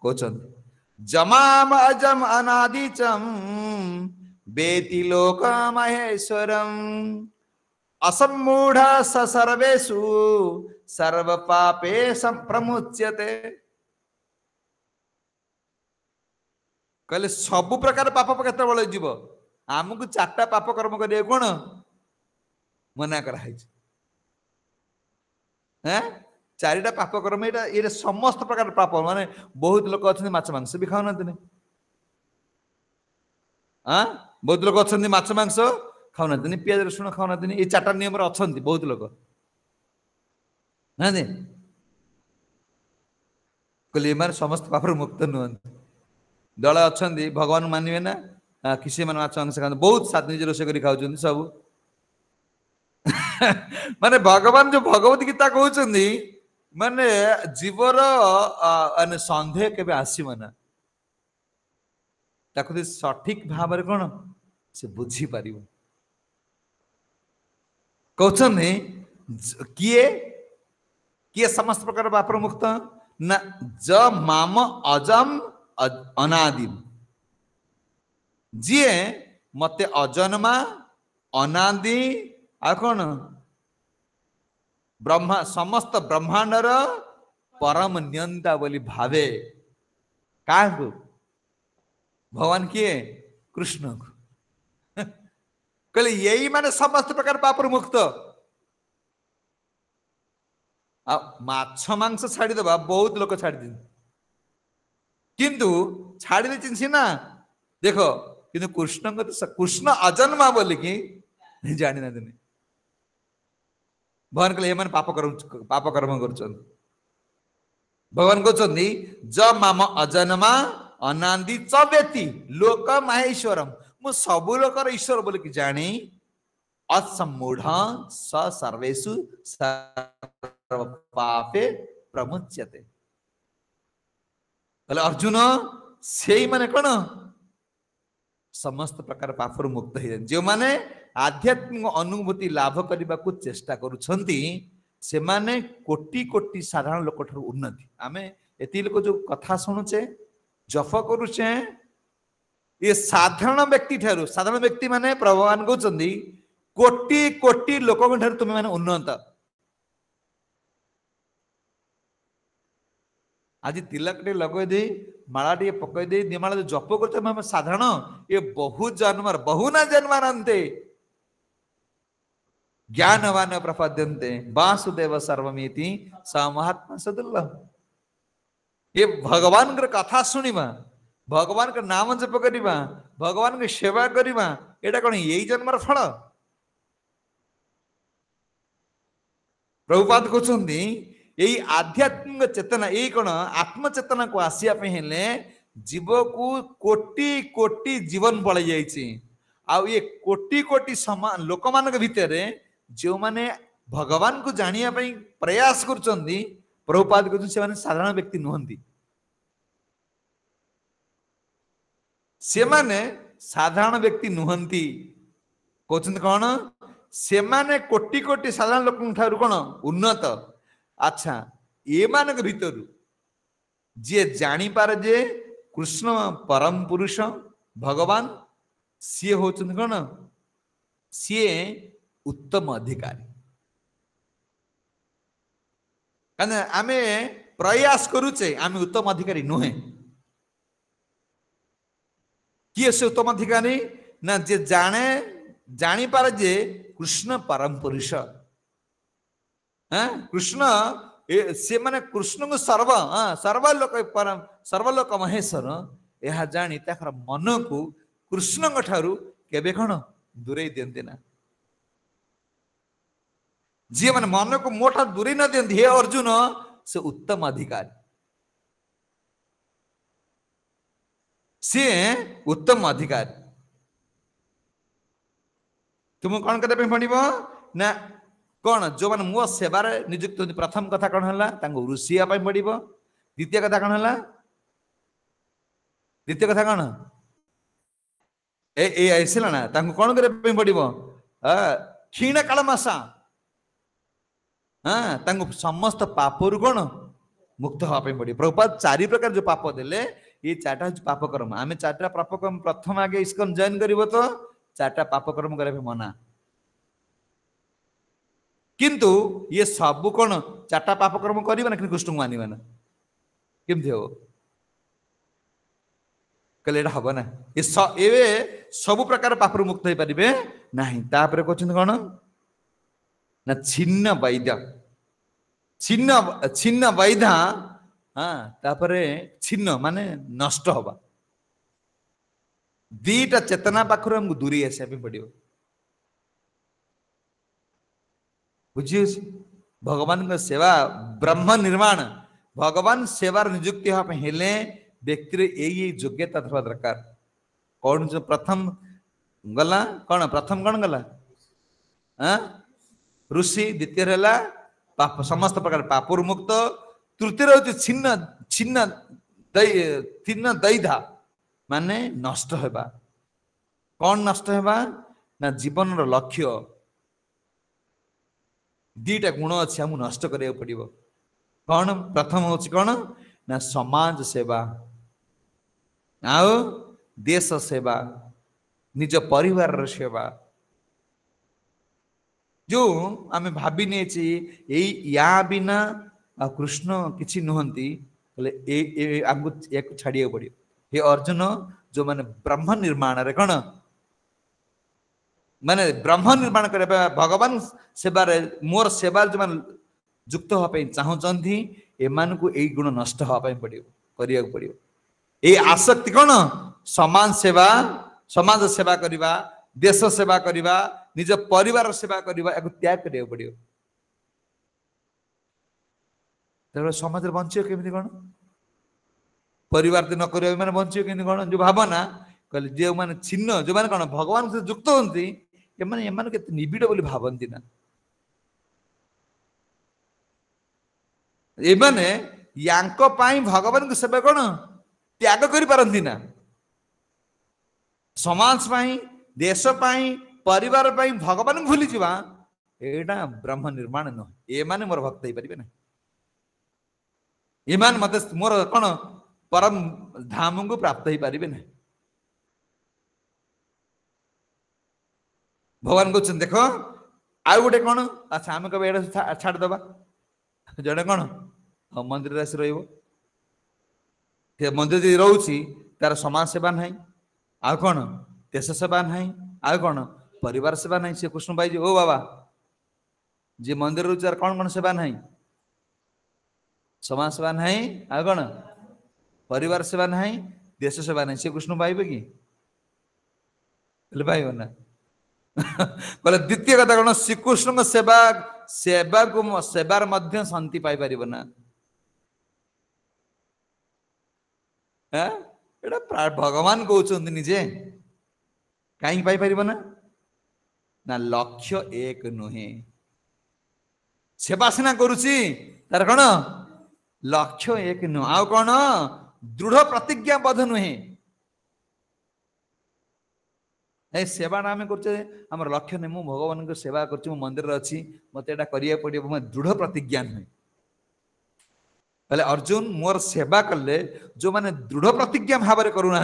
कहते जमाम अजम अनादिचम बेति लोक महेश्वरम असमूढ़ सर्वेषु सर्व पापे प्रमुच्यते कहले सबु प्रकार पाप केते बळे जीव आमको 4टा पाप कर्म करिए कोन मना कराई हैं 4टा पाप कर्म ये समस्त प्रकार पाप माने बहुत लोक अच्छे माछ मांस भी खाऊ ना हाँ बहुत लोक अच्छे माछ मांस खाऊ ना प्याज रसुण खाऊ ना ये 4टा नियम अच्छा बहुत लोक ना कहले माने समस्त पाप मुक्त नुहंती दल अच्छा भगवान मानवे ना किसी मैंने माछ मांस खाते बहुत सात निजे रोषे कर खाऊँ सब माने भगवान जो भगवत गीता कहते माने जीवर सन्देह केबे आसीब ना ताकु सठिक भाव कौन से बुझी पार कहते किए किए समस्त प्रकार पापर मुक्त ना ज माम अजम अनादि जी मते अजन्मा अनादि आ कौन ब्रह्मा समस्त ब्रह्मांडर परम नियंता बोली भावे का भगवान किए कृष्ण को कहले यही माने समस्त प्रकार पापर मुक्त माछ मांस छाड़ी दबा बहुत लोग छाड़ी दिन किंतु छाड़ी दे सीना देखो किंतु कृष्ण को तो कृष्ण अजन्मा बोली कि जानी ना दिन भगवान कहले एमन पाप कर्म कर भगवान कहते ज माम अजन्मा अनादि च व्यति लोक माहेश्वरम मु सबु लोकर ईश्वर बोली कि जानी असमूढ़ स सर्वेषु सर्व पापे प्रमुच्यते कहले अर्जुन से माने कौन समस्त प्रकार पापर मुक्त हो जो माने आध्यात्मिक अनुभूति लाभ करने को चेष्टा करुछंती से माने कोटि कोटि साधारण लोक ठार उन्नति आमे एति लोक जो कथा शुणुचे जप करुचे ये साधारण व्यक्ति ठारू साधारण व्यक्ति माने भगवान कहते कोटि कोटि लोक ठारू तुम माने उन्नत आज तिलक टे लगे दे माला टे पकई दे निमाला जप करते साधारण ये बहुत जानवर बहु ना जन्मानंते ज्ञानवान प्रपद्यन्ते वासुदेव सर्वमिति स महात्मा सदुल्लभ ये भगवान के कथा सुनिबा भगवान के नाम जप करिबा भगवान के सेवा करिबा एटा कोन यही जन्मर फल प्रभुपाद कहते यही आध्यात्मिक चेतना यही कौन आत्म चेतना को आसिया हेले जीव को कोटि कोटि जीवन पड़ जाए कोटि कोटि समान लोक मान भितर जो माने भगवान को जानिया प्रयास कर प्रभुपाद कहते साधारण व्यक्ति नुहंती से माने साधारण व्यक्ति नुहंती कहते कौन से माने कोटि कोटि साधारण लोक ठारू कौन उन्नत अच्छा ये मान भीतर जी जानी पारे जे कृष्ण परम पुरुष भगवान सी होचन कौन सी उत्तम अधिकारी आमे प्रयास करुचे आमे उत्तम अधिकारी नुहे किए से उत्तम अधिकारी ना जे जाने जानी पारे जे कृष्ण परम पुरुष कृष्ण से माने कृष्ण को सर्वलोक महेश्वर यह जानी ताकर मन को कृष्ण ठारू केबे कौन दूरे दियंती ना जी माने मन को मोटा दूरे न दियंती हे अर्जुन से उत्तम अधिकारी से उत्तम अधिकारी तुम कौन करते पड़ो ना कौन जो मैंने मो सेवार नियुक्त होती प्रथम कथा कौन है ऋषिया पड़ो द्वितीय कथा कौन है द्वितीय कथा कौन आसला ना कौन करने पड़ो क्षीण कालमासा हाँ समस्त पापरु कौन मुक्त हाँपाई पड़ो प्रभुपाद चारि प्रकार जो पाप देले ये चार्टा हूँ पापकर्म आम चार्टा पापकर्म प्रथम आगे इस्कन जॉइन कर तो चार्टा पापकर्म करने मना किंतु ये सब कौन चार्टा पापकर्म करना कि कृष्ण को मानवा ना केमती हम कहले हम ना ये सब प्रकार पापर मुक्त हो पारे ना कहते कौन ना छिन्न वैद्य छिन्न वैद्य हाँ तापर छिन्न माने नष्ट हवा दीटा चेतना पाखर हमको दूरी आसा पड़ो बुझी भगवान का सेवा ब्रह्म निर्माण भगवान सेवार नियुक्ति हेले व्यक्ति यही योग्यता थवा दरकार कौन जो प्रथम गला कौन प्रथम कौन गला ऋषि द्वितीय है पाप समस्त प्रकार पापुर मुक्त तृतीय हूँ छिन्न छिन्न छिन्न दैधा माने नष्ट होगा कौन नष्ट होगा ना जीवन लक्ष्य दीटा गुण अच्छे हमको नष्ट करिया पड़ो कौन प्रथम हूँ कौन ना समाज सेवा आओ देश सेवा निज परिवार सेवा जो आम भावी नहीं या बिना कृष्ण किसी नुहंती आमको एक छाड़िया पड़ो हे अर्जुन जो माने ब्रह्म निर्माण रे कौन माने ब्रह्म निर्माण कर भगवान सेवा मोर सेवा जो मान युक्त हाँपाई चाहती एमान को यही गुण नष्ट हाँपाई पड़ो करिया पड़ो ये आसक्ति कौन समाज सेवा करवा देश सेवा करवा निज परिवार सेवा करवा या त्याग करिया पड़ो समाज बंचो केमी कौन परिवार न कर मैंने बंचो कि कौन जो भावना कहले जो मैंने छिन्न जो मैंने कौन भगवान से युक्त होती के निबिड़ बोली भावती ना एमाने भगवान को सेवा कौन त्याग कर पारती ना समाज पाई देश पाई परिवार पाई भगवान भूली जीवा एटा ब्रह्म निर्माण न ए माने मोर भक्त हे परिबे ना ईमान मते मोर कोन परम धाम को प्राप्त ही परिबे ना भगवान कहते देख आउ गोटे कौन अच्छा आम कब एडे छाड़ दबा जड़े कौन हाँ मंदिर आसी मंदिर जी रोची तार समाज सेवा ना आउ कौन देश सेवा ना आउ कौन परिवार सेवा ना से कृष्ण भाई जी ओ बाबा जी मंदिर रोच कौन कौन सेवा ना समाज सेवा ना आउ कौन परिवार सेवा ना देश सेवा ना से कृष्ण पाइबे कि पाइब ना कहले द्वितीय कथा कौन श्रीकृष्ण सेवा सेवा को सेवार मध्य शांति पाई परिबो ना एटा भगवान कहउछन्ति निजे काई पाई परिबो ना ना लक्ष्य एक नुहे सेवा सिना करूची तार कौन लक्ष्य एक नु आउ कौन दृढ़ प्रतिज्ञाबद्ध नुहे ए सेवा आम कर लक्ष्य नहीं मु भगवान को सेवा कर मंदिर अच्छी मत एटा करिया पड़ियो मैं दृढ़ प्रतिज्ञा नुहे अर्जुन मोर सेवा कले जो माने दृढ़ प्रतिज्ञा भाव में करूना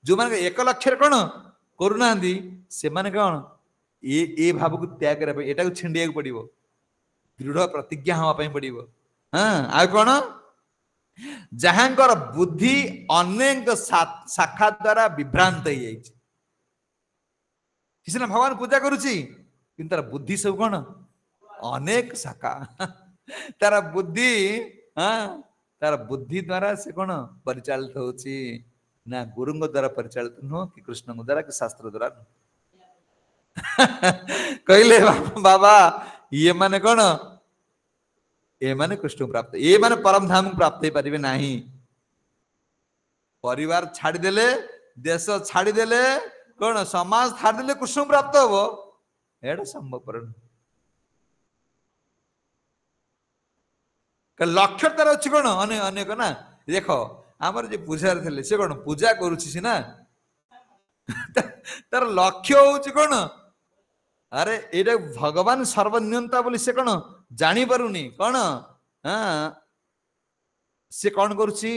जो माने एक लक्ष्य कौन करूना से माने कौन ये भाव को त्याग करबे एटा को छिंडिया को पड़िबो दृढ़ प्रतिज्ञा हवा पई पड़िबो हां आ कौन जहांकर बुद्धि अनेक शाखा द्वारा विभ्रांत हो जाइए किसी ना भगवान पूजा करुची किंतु तार बुद्धि सब कौन अनेक शाखा तार बुद्धि हाँ तार बुद्धि द्वारा से कौन परिचालित होची ना गुरु द्वारा परिचालित नुह कि कृष्ण द्वारा कि शास्त्र द्वारा कहले बाबा ये माने कौन ये माने कृष्ण प्राप्त ये माने परम धाम प्राप्त हो पारे नहीं परिवार छाड़ी देले देश छाड़ी देले कौन समाज छाड़ी देले कृष्ण प्राप्त हो एटा संभवपर लक्ष्य तार अच्छी कौन अनेक ना देख आमर जो पूजा थे से कौन पूजा करुच्ची सीना तार लक्ष्य हूँ कौन अरे ये भगवान सर्वनियंता बोली से कौन जानी पारुनी कौन हाँ से कौन करुच्ची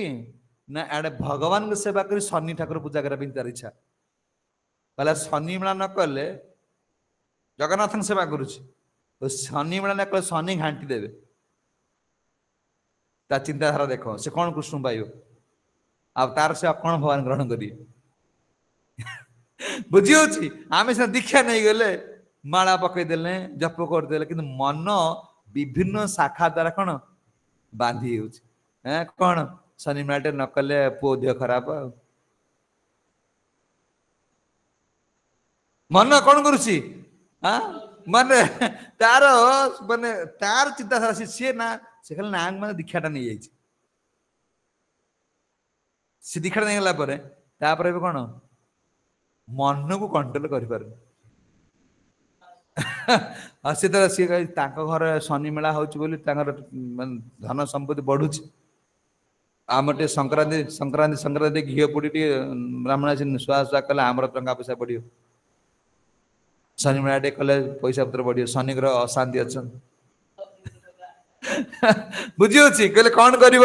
ना एडे भगवान को सेवा कर शनि ठाकुर पूजा करने तार इच्छा कहला शनि मेला न कले जगन्नाथ सेवा करुच्ची शनि मेला न कले शनि घाटी देवे ता चिंताधारा देख से कौन कृष्ण पाइब आ तार से कौन भगवान ग्रहण करिए बुझी होची आमे से दीक्षा नहीं गले माला पकईदेले जप करदेले कि मन विभिन्न शाखा द्वारा कौन बांधी होची कौन शनि मेलाटे न कले पो देह खराब मन कौन करुची हाँ माने तार माने तार चिंताधारा सी ना से खाली नांग मैंने दीक्षाटा नहीं जाइए से दीक्षाटा नहीं गला परे तापर भी कौन मन को कंट्रोल कर पारे से तरह सी घर शनि मेला होली धन संपत्ति बढ़ुची आम टे संक्रांति संक्रांति संक्रांति घी पोड़ी ब्राह्मण आसी शुआ शुआ कले आमर टंका पैसा बढ़ियो शनि मेला टे कले पैसा पत्र बढ़ियो शनि ग्रह अशांति अच्छा बुझी अच्छी कहले कौन कर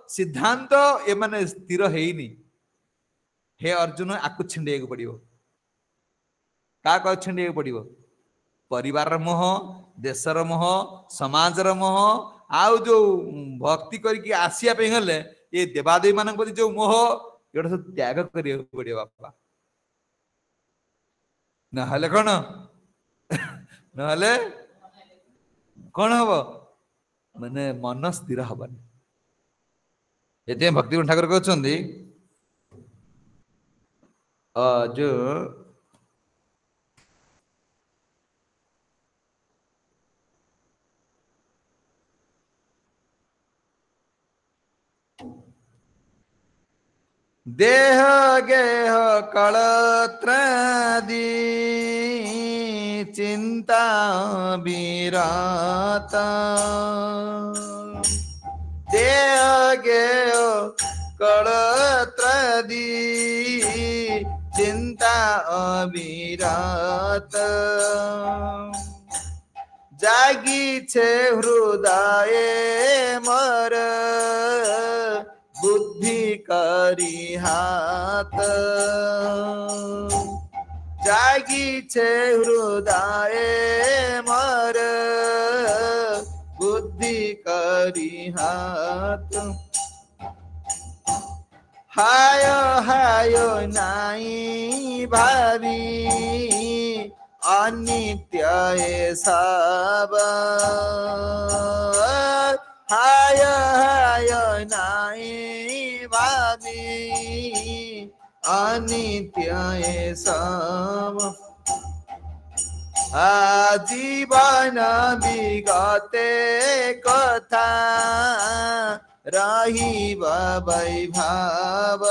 सिद्धांत एमाने स्थिर है हे अर्जुन आकु छिंडिया पड़ो क्या छिंडिया पड़ो परिवार मोह देशर मोह समाजर मोह आउ जो भक्ति करके आसिया पे गले ये देवादेवी मान प्रति जो मोह ये सब त्याग करिया पड़ो बापा नहले कौन नहले कौन हम माने मन स्थिर हबानी ये भक्ति ठाकुर कहते जो देह गेह कलत्रादि चिंता विराता देह गेह कलत्रादि त्रादी चिंता अविरत जागी छे हृदय मर बुद्धि करी हाथ जागी छे हृदय मर बुद्धि करी हाथ हाय हाय नाई भावी अनित्य सब हाय हाय नाई भावी अनित्य सब आजीवन विगते कथा रही वैभाव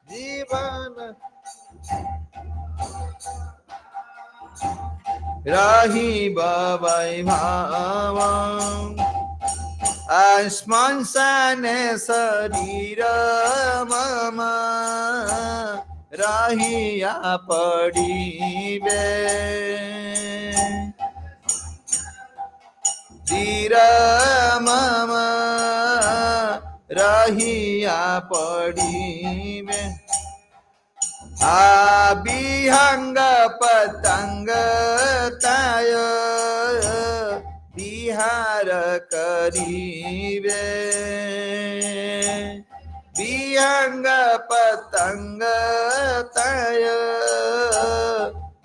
जीवन रही वैभाव श्मशान शरीर मम रहिया पड़िबे धीर मम रहिया पड़िबे विहंग पतंग ताय विहार करिबे विहंग पतंग ताय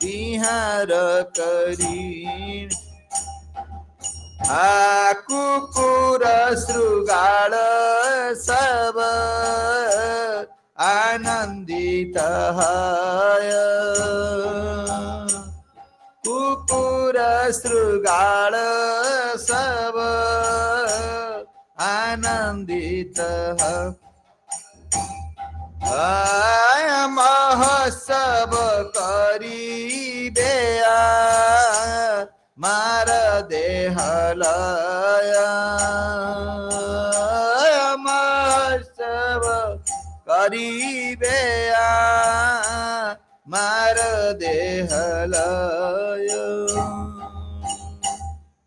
विहार करिबे कुकुर श्रृगाल सब आनंदित है कुकुर श्रृगाल सब आनंदित है महोत्सव करिबे मार देहलय महोत्सव करिबे मार देहलय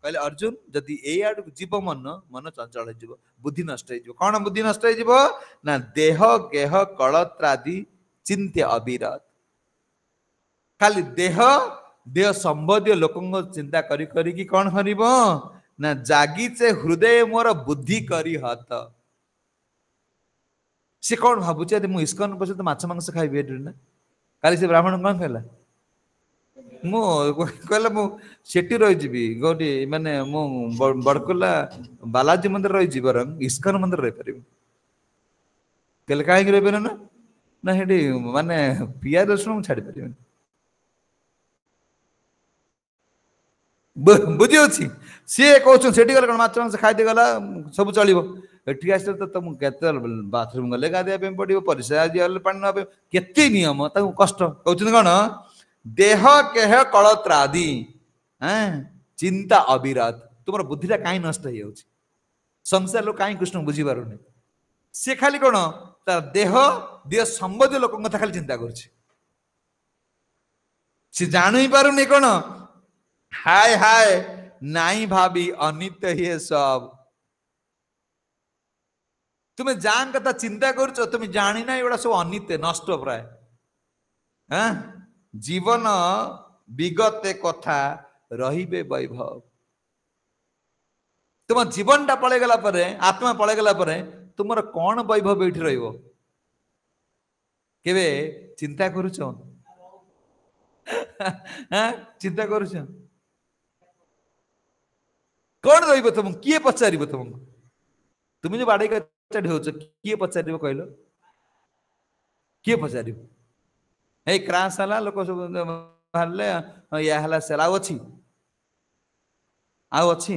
कहले अर्जुन जदि ए आड़ जीव मन मन चंचल हो बुद्धि नष्ट हो कौन बुद्धि नष्ट हो ना देह गेह कलत्रादि चिंत्य अविरत खाली देह देह संबंधी लोकों चिंता करी करी कि कौन हरिब ना जागीचे हृदय मोर बुद्धि करी हत से कौन भावुचे मु इस्कन पछे तो माछ मांस खाइबे ना काली से ब्राह्मण कौन कहला मु कहला मु सेठी रही जीवी गोटी माने मु बड़कुला बालाजी मंदिर रही जी बरं इस्कन मंदिर रही परिबे कहले काहे रही ना ना हेडी माने पिया रसुण मु छाड़ी परिबे बुझी अच्छी सी कहते से गला कौन माछ मांस खाई गला सब चलो एटी आस तो मुझे बाथरूम गले गाधे पड़ो परिस्रा पानी ना केते नियम कष्ट कहते कौन देह केह कलत्रादि चिंता अविरत तुम बुद्धिटा कहीं नष्ट हो संसार लोक कहीं कृष्ण बुझीपार सी खाली कौन तार देह देह संबंधी लोक कथा खाली चिंता कर जानु ही पारुनी कौन हाय हाय नाई भाभी अनित्य ही सब तुम्हें जान कथा चिंता कर तुम्हें जानी ना एगुड़ा सब अनित्य नष्ट प्राय जीवन विगते कथा रहिबे वैभव तुम जीवन टा पड़े गला परे आत्मा पड़े गला परे तुमर कौन वैभव एठी रहिबो केबे चिंता करूछ चिंता करूछ कौन रहिबो तुम किए पचारिबो तुमको तुम जो बाड़े कचाड़ी होछ किए पचारिबो कहलो किए पचारिबो हे क्रास हला लोक सब बाहरले या हला सेला अछि आ अछि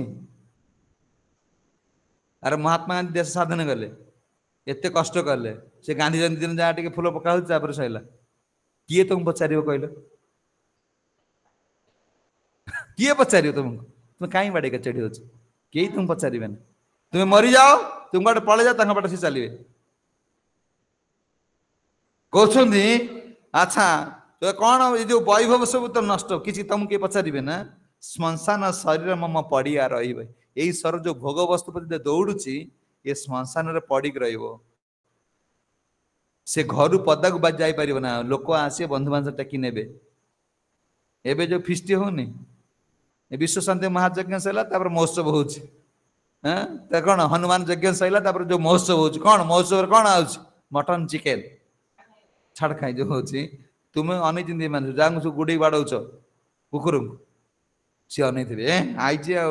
अरे महात्मा गांधी देश साधन गले एते कष्ट कले से गांधी जयंती दिन जा टिके फूल पका हो तापर सइला किए तुम पचारिबो कहलो किए पचारिबो तुमको तुम कहीं बाड़े कचड़ी होछ के तुम पचारिबे ना तुम्हें मरी जाओ तुम बाटे पळे जाओ तंग बाटे से चलिए कहते अच्छा तो कौन ये जो वैभव सब तो नष्ट किसी तुम किए पचारे ना श्मशान शरीर मम पड़िया रही सर जो भोग वस्तु प्रति दौड़ुची ये श्मशान रे पड़िक रहिबो से घर पदा को जाई परिबो ना लोक आसे बंधु बांधव टेकी नेबे एबे जो फिस्टी होनी विश्व शांति महायज्ञ सैला तापर महोत्सव होची हैं त कोन हनुमान यज्ञ सैला तापर जो महोत्सव होची कोन महोत्सव कोन आउची मटन चिकन छाड़ खाई जो होची तुम अनै चिंदी मान जांग सु गुडी बाडौछ कुकुर सी अनै थिबे आइची आ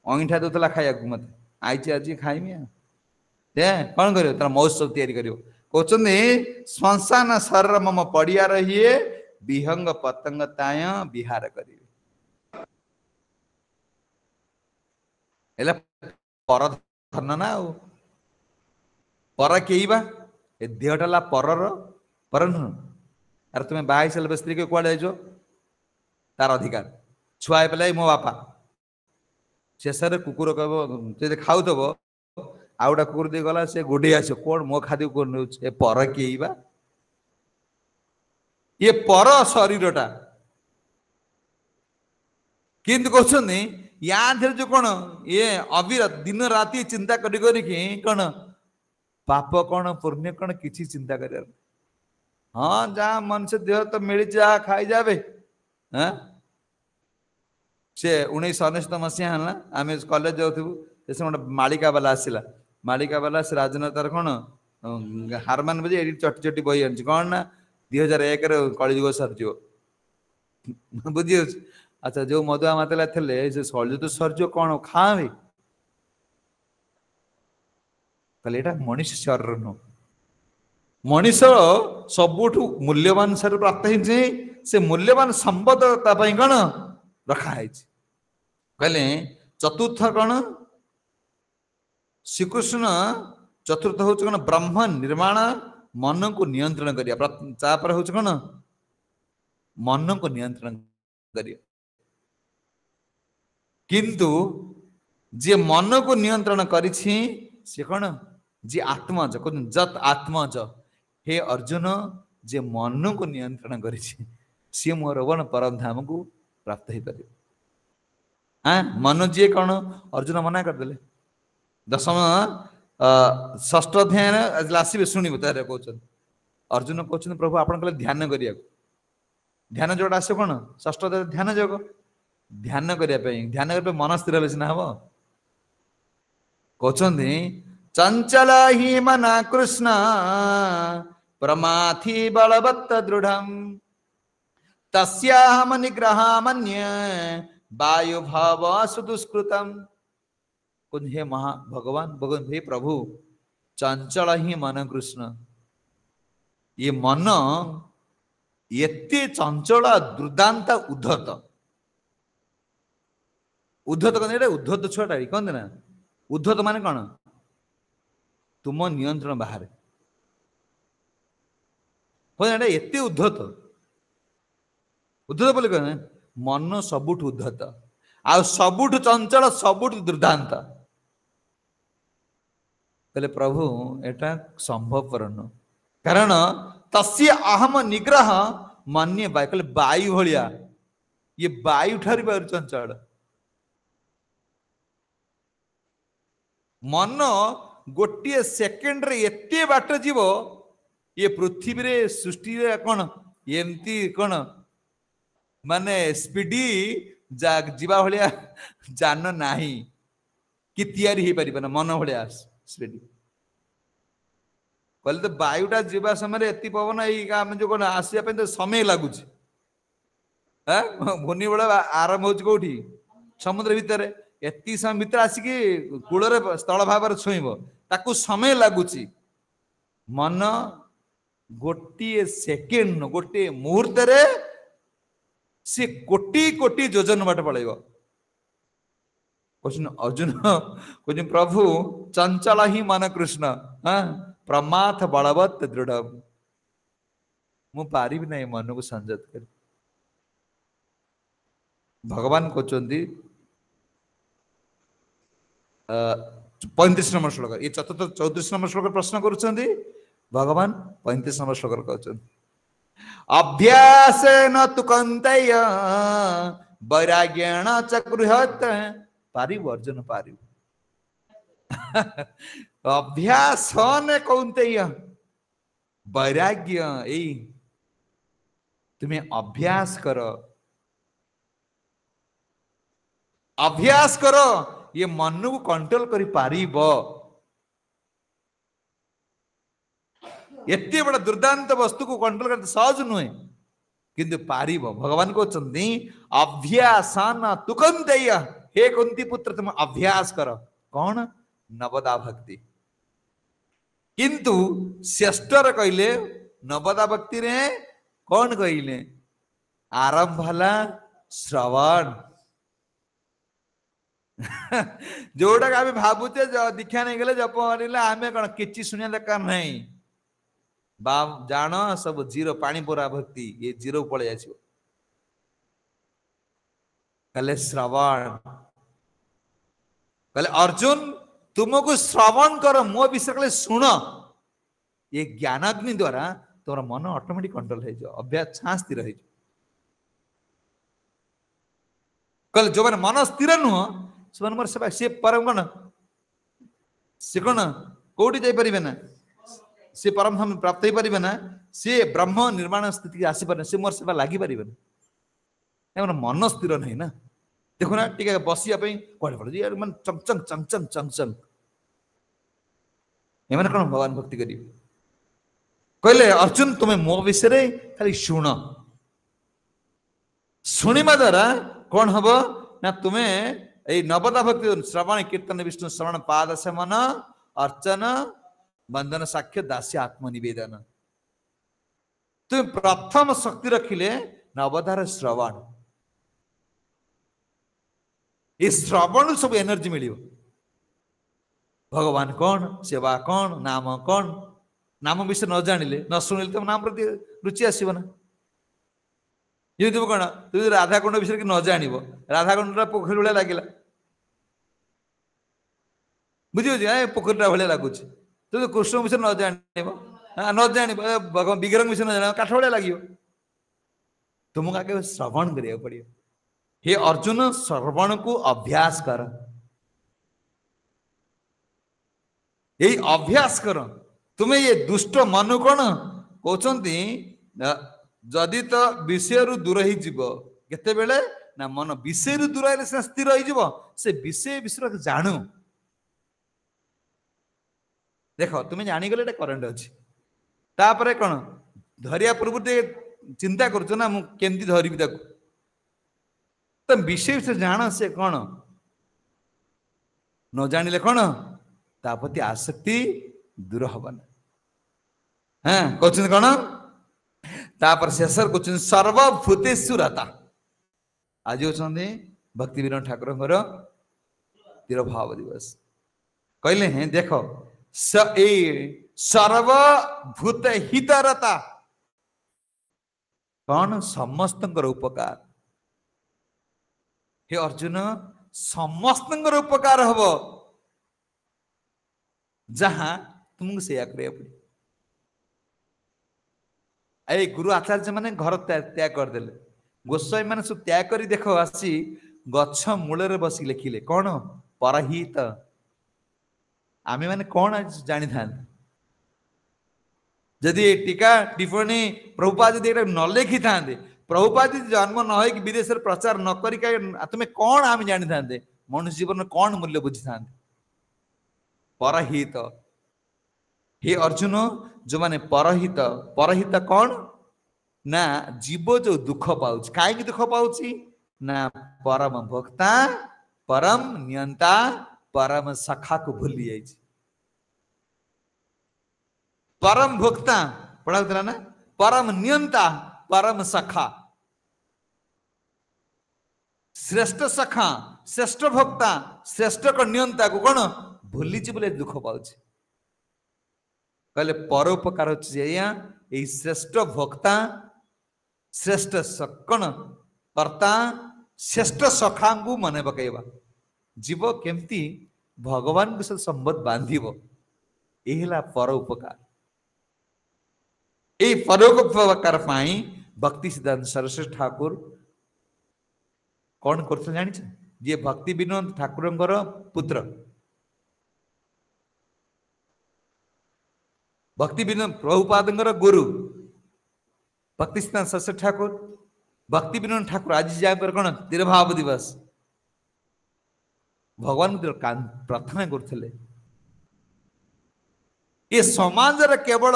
अंगीठा दोतला खाया को मत आइची आज खाइमी दे कोन करियो तार महोत्सव तैयारी करियो कहते श्मशान शरीर मम पड़िया रहिए विहंग पतंग ताय विहार करिवे एला पर धन ना पर केइबा ए देहटाला परर पर न अरे तुम्हें बाई साल स्त्री के कुआडे जाइछो तार अधिकार छुआ पेलाई मो बापा शेष कुकुर कह खाऊब आउटा कुकुर दे गला से गोडे आस कौन मो खाद्य कौन ए पर केइबा ये पर शरीरटा किंतु कहते या जो कौन ये अविरत दिन राति चिंता करी कौन पाप कौन पुण्य कौन किसी चिंता कर हाँ जहाँ मनुष्य देह तो मिली जा खाई जाबे हाँ से 1999 मसीहा है आम कॉलेज जाऊँ गोटे मालिका वाला आसला मालिका वाला से राजनेतार कौन हारमान बजे एडी चटी चटी बही आनी कौन ना 2001 कलिजुग सरजो बुझी अच्छा जो मधुआ मातेला थे से सरजो तो सरजो कौन खावे कहले एटा मनुष्य शरीर नु मनीष सबुठ मूल्यवान शरीर प्राप्त से मूल्यवान संपद कौन रखाई कहले चतुर्थ कौन श्रीकृष्ण चतुर्थ हूँ कौन ब्रह्म निर्माण मन को नियंत्रण कर हूँ कौन मन को नियंत्रण कर किंतु जे मन को नियंत्रण करी सी कौन जे आत्मज जत आत्मज हे अर्जुन जे मन को नियंत्रण करी सी मोर वन परम धाम को प्राप्त हो पारे हाँ मन जी कौन अर्जुन मना करदे दशम षष्ठ अध्याय आसवे शुणु तार कहते अर्जुन कहते प्रभु आप ध्यान करिया ध्यान जोड़ा आस कौन षष्ठ अध्याय ध्यान जोग ध्यान करने ध्यान करने मन स्थिर हे सीना हम कहते चंचल ही मना कृष्ण प्रमाथि बलवत्त दृढ़ तस्याहम निग्रह मन्य वायु भाव सुदुष्कृतम हे महा भगवान भगवान हे प्रभु चंचल ही मन कृष्ण ये मन एते चंचल दुर्दांत उद्धत उद्धत कहते उद्धत छुआटा कहते ना उद्धत माने कौन तुम नियंत्रण बाहर एते उद्धत उद्धत बोले कहना मन सबुठ उद्धत आ सबुठ चंचल सबुठ दुर्दांत कहले प्रभु एटा संभवपर न कारण तस्य अहम निग्रह मान्य वायु कहले वायु भलिया ये वायु ठारी बाहर चंचल मन गोटे सेकेंड रे एते बाट जीव ये पृथ्वी रे सृष्टि रे कौन एमती कौन माने स्पीडी जीवा भाया जान नाही कि तैयारी हो पार मन भाया स्पीड कहले तो वायुटा जीवा समय एति पवन आम जो कौन आसपा तो समय लगुच घूर्णी बड़ आरंभ हो कौटी समुद्र भितर एति समय भितर आसिक कूल स्थल भाव छुईब ताकू समय लगुच मन गोटे सेकेंड गोटे मुहूर्त सी कोटी कोटी योजन बाट पड़ेगा अर्जुन कहते प्रभु चंचल ही मन कृष्ण हाँ प्रमाथ बलवत् दृढ़ मु पारि ना मन को संयत कर भगवान कहते 35 नंबर श्लोक ये चतुर्थ 34 नंबर श्लोक प्रश्न करुँच भगवान 35 नंबर श्लोक कहते अभ्यास न तु कंतय वैराग्यण च गृहत पारिब अर्जुन पारिब अभ्यास न कौंतेय वैराग्य ए तुम्हें अभ्यास करो ये मन को कंट्रोल करी पारिब एते बड़ा दुर्दांत वस्तु को कंट्रोल करते सहज नुहे किंतु पारिब भगवान कहते अभ्यासान तुकंतेय हे कुंती पुत्र तुम अभ्यास कर कौन नवदा भक्ति किंतु श्रेष्ठर कहले नवदा भक्ति रे कौन कहले आरंभ हला श्रवण जोटा आम भावुचे दीक्षा नहीं गले जप आम कौन कि शुणा दरकार नहीं बा जान सब जीरो पानी पोरा भक्ति ये जीरो पड़े आसो कले श्रवण कले अर्जुन तुमको श्रवण कर मो विषय कले शुण ये ज्ञानाग्नि द्वारा तुम्हारा मन ऑटोमेटिक कंट्रोल हो जाओ अभ्यास छां स्थिर हो कल जो मैंने मन स्थिर नुह से मोर सेवा सी परम कौन सी कौन कौटी जापर ना सी परम धाम प्राप्त हो पारे ना सी ब्रह्म निर्माण स्थिति आसीपारे सी मोर सेवा लगी पारे मन स्थिर नहीं ना देखुना टी बसिया कौन पड़े मैं चंचंग चंचंग चंचंग एम कौन भगवान भक्ति करेंगे कहले अर्जुन तुम्हें मो विषय खाली शुण शुणा द्वारा कौन हम ना तुम्हें ये नवदा भक्ति श्रवण कीर्तन विष्णु श्रवण पाद से मन अर्चन बंधन साक्ष्य दास्य आत्मनिवेदन तुम प्रथम शक्ति रखिले नवदार श्रवण ये श्रवण सब एनर्जी मिल भगवान कौन सेवा कौन नाम विषय न जानिले न शुणिले तुम नाम प्रति रुचि आसब ना ये तुम कौन तुम राधाकुंड विषय कि न जान राधाकुंड पोखरी भाया लगे बुझे पोखरी भाया लगुच तू कृष्ण विषय न जान भगवान विग्रह विषय न जान काठ भाया लगे तुमको आगे श्रवण करा पड़े हे अर्जुन श्रवण को अभ्यास कर यही अभ्यास कर तुम्हें ये दुष्ट मन कौन कहते जदि तो विषय रु दूर होते बेले ना मन विषय रु दूर है स्थिर हो से विषय विषय जानू देख तुम्हें जानीगले करेन्ट अच्छी तापर कौन धरिया पूर्व चिंता कर ना मुझे धरबी तो विषय विषय जान से कौन न जानिले कौन तापति आसक्ति दूर हबना हाँ कहते कौन तापर शेषर कहते सर्वभूतेषु रता आज होती भक्ति विनोद ठाकुर तिरभाव दिवस कहले हैं देख सर्वभूत हितरता कौन समस्त उपकार हे अर्जुन समस्त उपकार हम जहां तुमको से करा पड़े ए गुरु आचार्य माने घर त्याग करदेले गोस्वामी माने सब त्याग करी देख आसी गछ मूल बस लिखिले कौन परहित आमे माने कौन जानी था जदि टीका टिप्पणी प्रभुपाद यदि न लिखि था प्रभुपाद जन्म न हो विदेश प्रचार न करी तुम्हें कौन आम जानी था मनुष्य जीवन कौन मूल्य बुझी था परहित हे अर्जुन जो माने परहित परहित कौन ना जीव जो दुख पाउछ कहीं दुख पाउछ ना परम भोक्ता परम नियंता परम सखा को भूली जाए परम भोक्ता पढ़ा ना परम नियंता परम सखा श्रेष्ठ सखा श्रेष्ठ भोक्ता श्रेष्ठ को नियंता को कौन भूली बोले दुख पाउछ कहले परोपकार यही श्रेष्ठ भोक्ता श्रेष्ठ कौन कर्ता श्रेष्ठ सखा को मन पकईवा जीव केमती भगवान के संबंध बांधिब यही पर उपकार এই পरोपकार पाई भक्ति सिद्धांत सरस्वती ठाकुर कौन करते जानी जे भक्ति विनोद ठाकुर पुत्र भक्ति विनोद प्रभुपाद गुरु भक्ति सिद्धांत सरस्वती ठाकुर भक्ति विनोद ठाकुर आज जाकर कौन तिरभाव दिवस भगवान प्रार्थना करते ये समाज रे केवल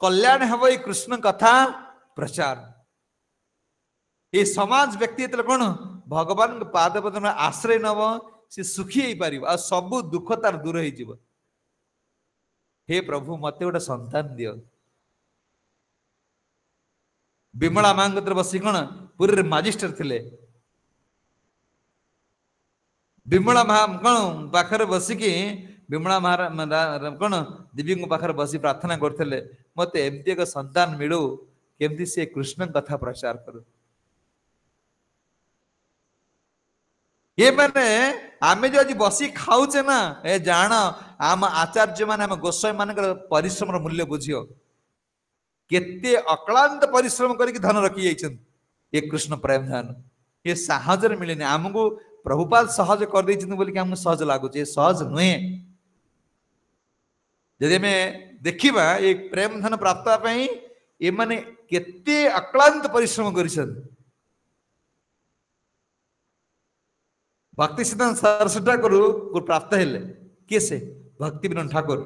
कल्याण हेब ये कृष्ण कथा प्रचार ये समाज व्यक्ति कौन भगवान पाद पद्म आश्रय नब से सुखी हो पार आ सब दुख तार दूर हो हे प्रभु मत गोटे संतान दियो विमला मां कतर बसी कौन पुरी मजिस्टर थिले विमला मां कौन पाखरे बसिकी विमला महाराज कौन देवी पाखरे बसी प्रार्थना करते मत एमती एक संतान मिलू केमती से कृष्ण कथा प्रचार करू ये मैंने आमे जो आज बसी खाऊचे ना ए जान आम आचार्य मान आम गोस्वामी मान परिश्रम मूल्य बुझियो केते अक्लांत परिश्रम करके धन रखी जाइछन ये कृष्ण प्रेम धन ये सहज मिले आमको प्रभुपाद सहज कर देइछन बोली कि हमको सहज लागुचे सहज नुहे जदि मैं देखिबा ये प्रेम धन प्राप्त पई ए माने केते अक्लांत परिश्रम करिसन भक्ति सिद्धांत सरस्वती ठाकुर को प्राप्त हेले किए से भक्ति विनोद ठाकुर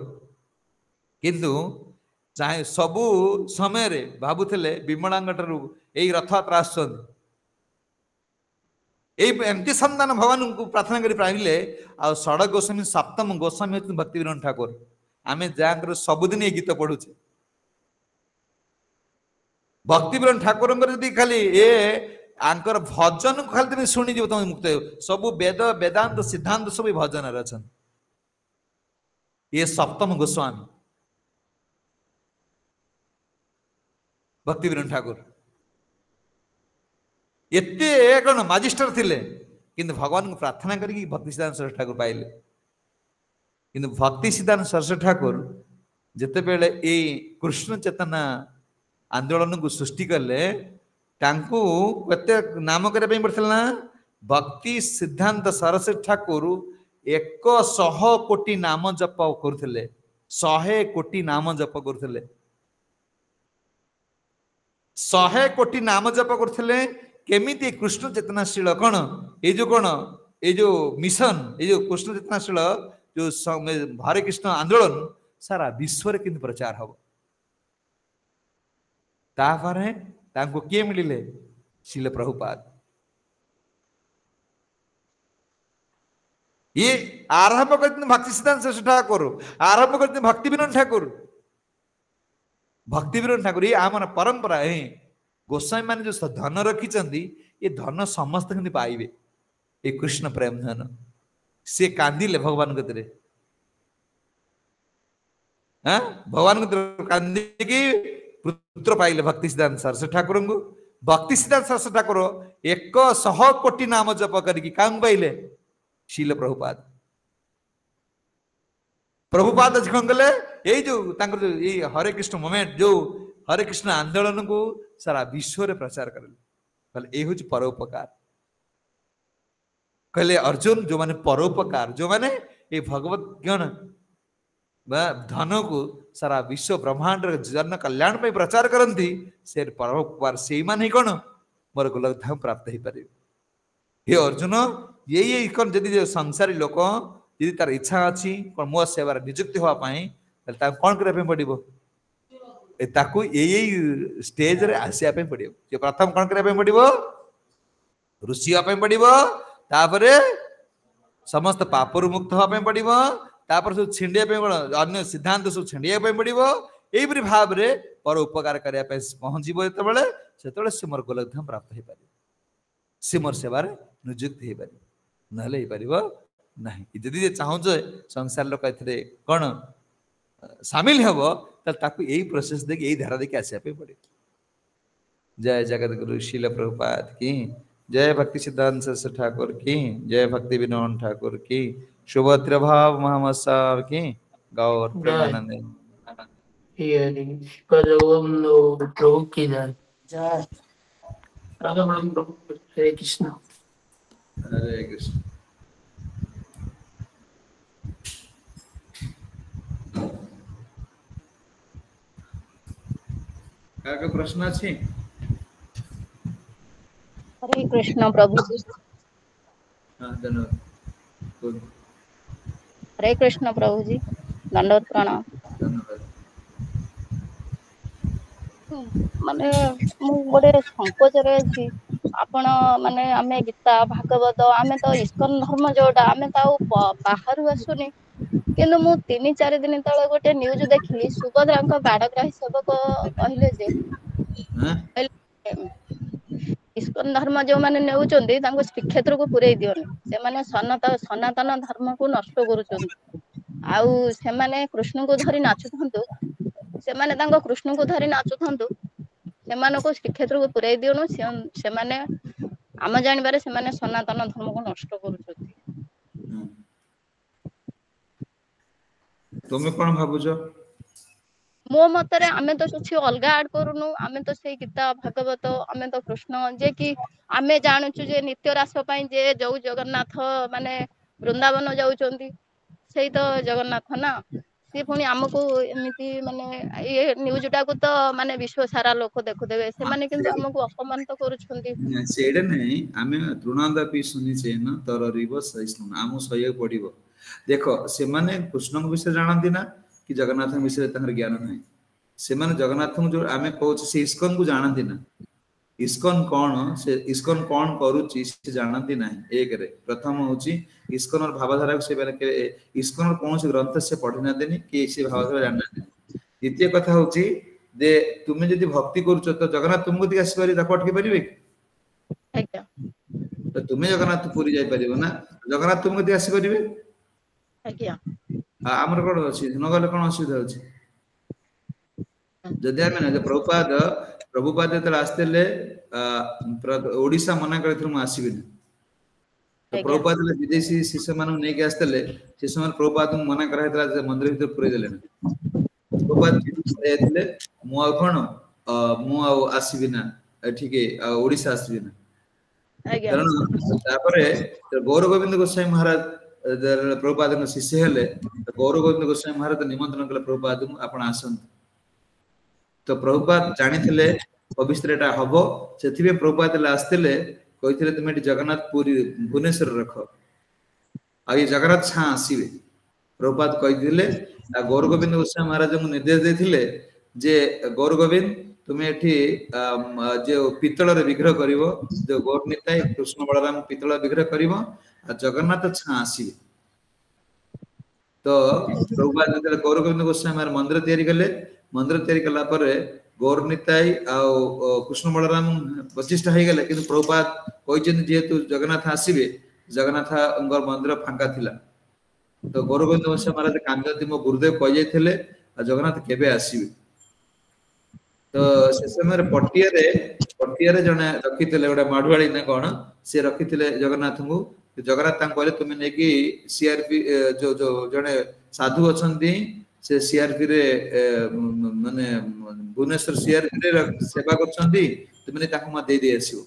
किंतु चाहे सबु समय रे भाबुथिले विमलांगठरू एई रथयात्रा आसन एमती संतान भगवान को प्रार्थना करी पाइले आ षड गोस्वामी सप्तम गोस्वामी भक्ति विनोद ठाकुर आमे जाकर सबुदिन ये गीत पढ़ुचे भक्ति विनोद ठाकुर खाली ए आंकर भजन को खाली तुम शुणी जीव तुम मुक्त सब वेद वेदांत सिद्धांत सब भजन रचन ये सप्तम गोस्वामी भक्ति विनोद ठाकुर एते कौन मजिस्टर थिले किंतु भगवान को प्रार्थना करके भक्ति सिद्धांत सरस्वती ठाकुर पाइले किंतु भक्ति सिद्धांत सरस्वती ठाकुर जिते बेले ए कृष्ण चेतना आंदोलन को सृष्टि कले तांकु कते नाम करे पड़ता ना भक्ति सिद्धांत सरस्वती ठाकुर 100 कोटी नाम जप करथिले 100 कोटी नाम जप करथिले 100 कोटी नाम जप करथिले केमिति कृष्ण चेतनाशील कौन ये जो मिशन ये जो कृष्ण चेतनाशील जो हरे कृष्ण आंदोलन सारा विश्व किंतु प्रचार हम तापरे तांको किए मिलिले शिल प्रभुपाद ये आरंभ करते भक्ति सिद्धांत सरस्वती ठाकुर आरंभ करते भक्ति विनोद ठाकुर ये आम परंपरा है गोस्वामी मान जो धन रखी ये धन समस्त पाइबे ये कृष्ण प्रेम धन से कांदिले भगवान कतरे भगवान कांदी पुत्र पाइले भक्ति सिद्धांत सरस्वती ठाकुर को भक्ति सिद्धांत सरस्वती ठाकुर 100 कोटी नाम जप करके काम पाइले शील प्रभुपाद आज कौन कले यही जो हरे कृष्ण मोमेंट जो हरे कृष्ण आंदोलन को सारा विश्व रे प्रचार करें ये हूँ परोपकार कहले अर्जुन जो माने परोपकार जो माने ये भगवत ज्ञान धन को सारा विश्व ब्रह्मांड जन कल्याण पे प्रचार करती से परोपकार से मान ही कौन मोर गोलकधाम प्राप्त हो पारे हे अर्जुन ये कौन जदि संसारी लोक यदि तार इच्छा अच्छी कौन मो सेवार नियुक्ति होगापाई कौन करने पड़ो ताकू यही स्टेज रे आसिया पड़ो जे प्रथम कौन करने पड़ो ऋषि होगापाई पड़ो तापरे समस्त पापरु मुक्त होगापाई पड़ो तापर सब छिंडिया कौन अन्य सिद्धांत सब छिंडिया पड़ो यही भाव में पर उपकार करने पहुंचब जो से मोर गोलकधाम प्राप्त हो पारे सी मोर सेवार नियुक्ति हो पारे ना नहीं जदि चाहूच संसार लोक ए कौन सामिल हम ताकू यही प्रोसेस देखिए यही धारा देखिए आसा पड़े जय जगत गुरु शील प्रभुपाद की जय भक्ति सिद्धांत सरस्वती ठाकुर की जय भक्ति विनोद ठाकुर की शुभद्र भाव मोहम्मद साहब की गौर प्रेमानंद ये शिव जगवंदो प्रभु की जय। जय राधा प्रभु हरे कृष्ण। हरे कृष्ण। का प्रश्न अछि? हरे कृष्ण प्रभु जी। हाँ धन्यवाद। हरे कृष्ण प्रभु जी, दंडवत प्रणाम। धन्यवाद। माने मु गोटे संकोचरे अछि। आपण माने आमे गीता भागवत आमे तो इस्कन धर्म जोटा आमे ताऊ बाहरु आसुनी, किंतु मु 3-4 दिन तळे गोटे न्यूज देखिली सुभद्रांक बाडग्राही सेवक कहले जे इस्कन धर्म जो माने नेउचंदी तांको श्रीक्षेत्र को पुरई दियोनी, से माने सनातन धर्म को नष्ट करूचंदी। आउ से माने कृष्ण को धरि नाचुथंतु, से माने तांको कृष्ण को धरि नाचुथंतु, से माने को श्रीक्षेत्र को पुरई दियोनु, से माने आम जानिबारे से माने सनातन धर्म को नष्ट करूचंदी। तुमे कोन भाबुचो? मो मतरे आमे तो किछि अलगा ऐड करूनु, आमे तो सेई गीता भागवत आमे तो कृष्ण जे कि आमे जानुचु जे नित्य रास पई जे जो जगन्नाथ माने वृंदावन जाउचंदी, सेई तो जगन्नाथ ना। से पुणी आमको एमिति माने ये न्यूज टाको तो माने विश्व सारा लोक देखुदेबे, से माने किंतु आमको अपमान तो करूछंदी। सेडे नहीं आमे तृणादा पी सुनी छे न तररिव सहिष्णु आमु सह्य पडिबो। देखो से माने कृष्ण विषय जानती ना कि जगन्नाथ विषय तंगर ज्ञान नहीं। से माने जगन्नाथ जो आमे कहू से इस्कन को जानती ना। इस्कन कौन से इस्कन कौन करूची से जानती ना। एक रे प्रथम होची इस्कन और भावधारा से माने के इस्कन कौन से ग्रंथ से पढ़ी ना देनी कि से भावधारा जानना देनी। द्वितीय कथा होची दे तुमे यदि भक्ति करूछ तो जगन्नाथ तुमको दिख आसी पारि ताको अटके परिबे कि? आज्ञा तो तुमे जगन्नाथ पुरी जाई परिबो ना, जगन्नाथ तुमको दिख आसी परिबे? आज्ञा आमर कोन अछि न गले कोन असुविधा अछि? जदि आमे ना प्रभुपाद जते आस्तेले ओडिसा मना करथिलु म आसीबिनी। तो आज्ञा प्रभुपाद विदेशी शिष्य मानु नै के आस्तेले से समय प्रभुपाद मना कराइतला जे मंदिर भीतर पुरै देले ना। प्रभुपाद कहले मु आ कोन मु आ आसीबिना एठिके ओडिसा आसीबिना। आज्ञा कारण तापरे गौर गोविंद गोस्वामी महाराज प्रभुपाद शिष्य हेले, गौर गोविंद गोस्वामी महाराज निमंत्रण कले प्रभुपाद आपण आसन। तो प्रभुपाद जानिथिले भविष्य एटा हबो, सेथिबे प्रभुपाद आस्तेले कहिथिले तुमे जगन्नाथ पुरी भुवनेश्वर रख। आ ये जगन्नाथ छा आसीबे। प्रभुपाद कहिथिले गौर गोविंद गोस्वामी महाराज को निर्देश देथिले जे गौर गोविंद तुमे एठी जे पितल रे विग्रह करिवो, जो गौर निताई कृष्ण बलराम पितल विग्रह करिवो आ जगन्नाथ छा आसीबे। तो प्रभुपाद जते गौर गोविंद गोस्वामी महाराज मंदिर तयारी कले, मंदिर तयारी कला परे गौर निताई आ कृष्ण बलराम प्रतिष्ठा हे गेले, किंतु प्रभुपाद कहिचेन जेहेतु जगन्नाथ आसीबे, जगन्नाथ मंदिर फांका थिला। तो गौर गोविंद गोस्वामी महाराज कांदती मो गुरुदेव कहि जायथिले जगन्नाथ केबे आसीबे। तो से समय पटिया जने रखिथिले गोटे माडुआली ने कोन से रखिथिले जगन्नाथ को। जगन्नाथ तां कहले तुमे ने कि सीआरपी जो जने साधु अछंती से सीआरपी रे माने भुवनेश्वर सीआरपी रे सेवा करछंती, तुमे ने ताको मा दे दे आसीओ।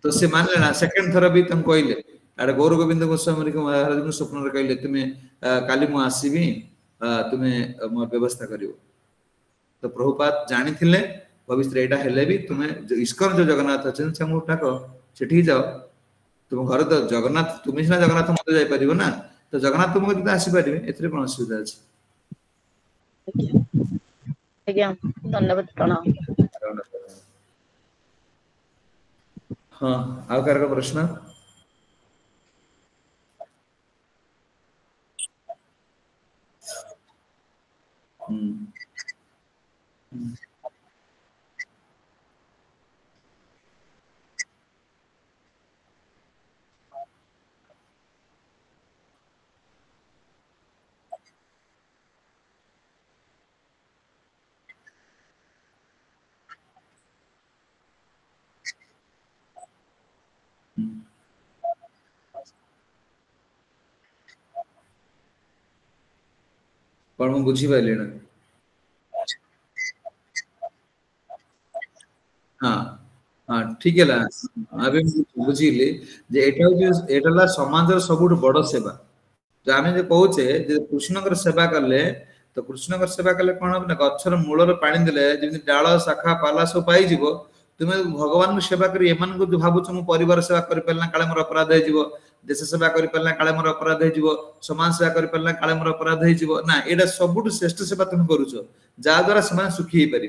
तो से मानले ना सेकंड थर भी तुम कहले अरे गौर गोविंद गोस्वामी महाराज को स्वप्न रे कहले तुमे काली मु आसीबी, तुमे मो व्यवस्था करिवो। तो प्रभुपाद जानिथिले भविष्य एटा हेले भी तुमे इस्कन जो जगन्नाथ अछन से मुठाको सेठी जाओ, तुम घर तो जगन्नाथ तुम सिना जगन्नाथ मत जाई परिबो ना, तो जगन्नाथ तुमको दिता आसी परिबे, एथरे कोन असुविधा अछि? आज्ञा धन्यवाद प्रणाम। हां आउ कार का प्रश्न? पण मु बुझी पाइले ना। ठीक है अभी बुझिले जे एटा समाज सबुठ बड़ सेवा जो आम जो कहे कृष्ण सेवा कले तो कृष्ण सेवा कले कौन हम ना गचर मूलर पानी देले जमी डाल शाखा पाला सब पाई तुम्हें भगवान को सेवा कर भावुच मु परिवार सेवा कर पारना काले मोर अपराध हो देश सेवा कर पारना काले मोर अपराध हो समाज सेवा कर पारना काले मोर अपराध हो ना एटा सबुठ श्रेष्ठ सेवा तुम करुच जहाँ द्वारा से सुखी हो पारे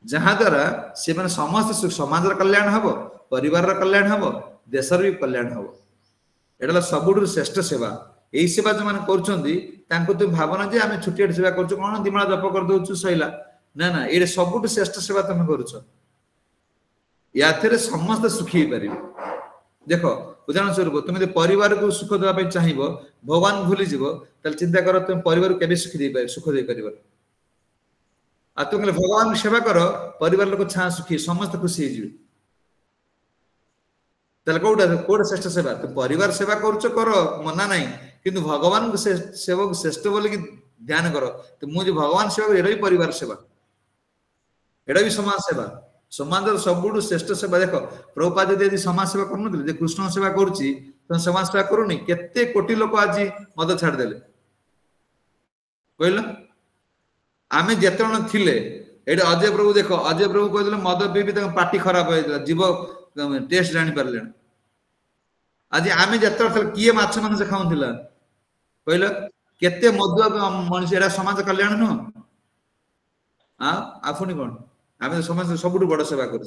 जहाँ द्वारा से माने समस्त समाज कल्याण हम परिवार कल्याण हम देशर भी कल्याण हम एटा सबुठ श्रेष्ठ सेवा यही सेवा जो मैंने कर तुम भावना जे आम छुट्टी सेवा कर कौन दिमाग जप कर दौचु सैला ना ना ये सबुठ श्रेष्ठ सेवा तुम करुच या समस्त सुखी पारे देख उदाहरण स्वरूप तुम परिवार को सुख देवाई चाहब भगवान भूलीज चिंता कर तुम परिवार को सुख दे पार आ तुम भगवान सेवा कर परिवार लोग छाँ सुखी समस्त खुशी हो कौटा कौटा श्रेष्ठ सेवा तुम परिवार सेवा कर मना ना किंतु भगवान को सेवा को श्रेष्ठ बोल ध्यान कर तो मुझे भगवान सेवा कर भी परिवार सेवा एटा भी समाज सेवा समाज सबुठ श्रेष्ठ सेवा देख प्रभुपाद यदि समाज सेवा कर कृष्ण सेवा करुच्ची समाज सेवा करूनी केते कोटी लोक आज मद छाड़देले कहल आम जिते जन थिले ये अजय प्रभु देख अजय प्रभु कहते मद पी पार्टी खराब होता जीव टेस्ट जानी पारे आज आम जिते किए माछ मांस खाऊला कहल केते मधुआ मनुष्य एटा समाज कल्याण नुह आ पुणी कौन आम समाज सबुठ बड़ सेवा कर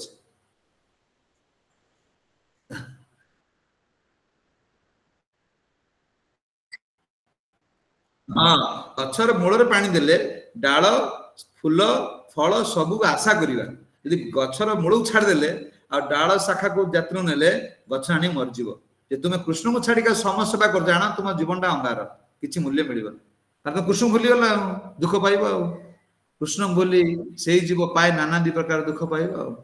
हाँ गचर मूल पानी देले डाल फूल फल सबू आशा करवा यदि गचर मूल को छाड़देले आ डाल शाखा को जत्न नेले गछ आनी मरजीव जे तुम्हें कृष्ण को छाड़ी समाज सेवा कर जाना तुम जीवनटा अंगार किसी मूल्य मिल कृष्ण भूली गला दुख पाइब कृष्ण भूली से जीव पाए नाना दी प्रकार दुख पाइब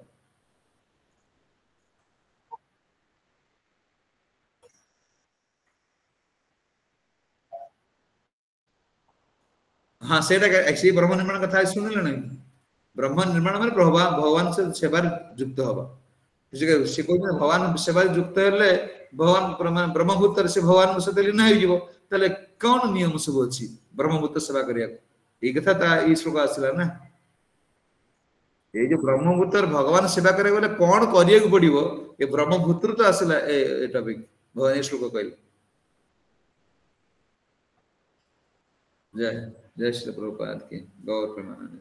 हाँ से ब्रह्म निर्माण कथा शुणिल ना ब्रह्म निर्माण मैंने भगवान से सेवार युक्त हम सी कहते भगवान सेवार युक्त हेले भगवान ब्रह्मभूत से भगवान सहित लीन हो कौन नियम सब अच्छी ब्रह्मभूत सेवा करने ये कथा ये श्लोक आसला ना ये जो ब्रह्मभूत भगवान सेवा करे बोले कौन करिया पड़ो ये ब्रह्मभूत तो आसला ए टॉपिक भगवान ये श्लोक कहले जय जय श्री प्रभुपाद की गौर प्रेमानंद।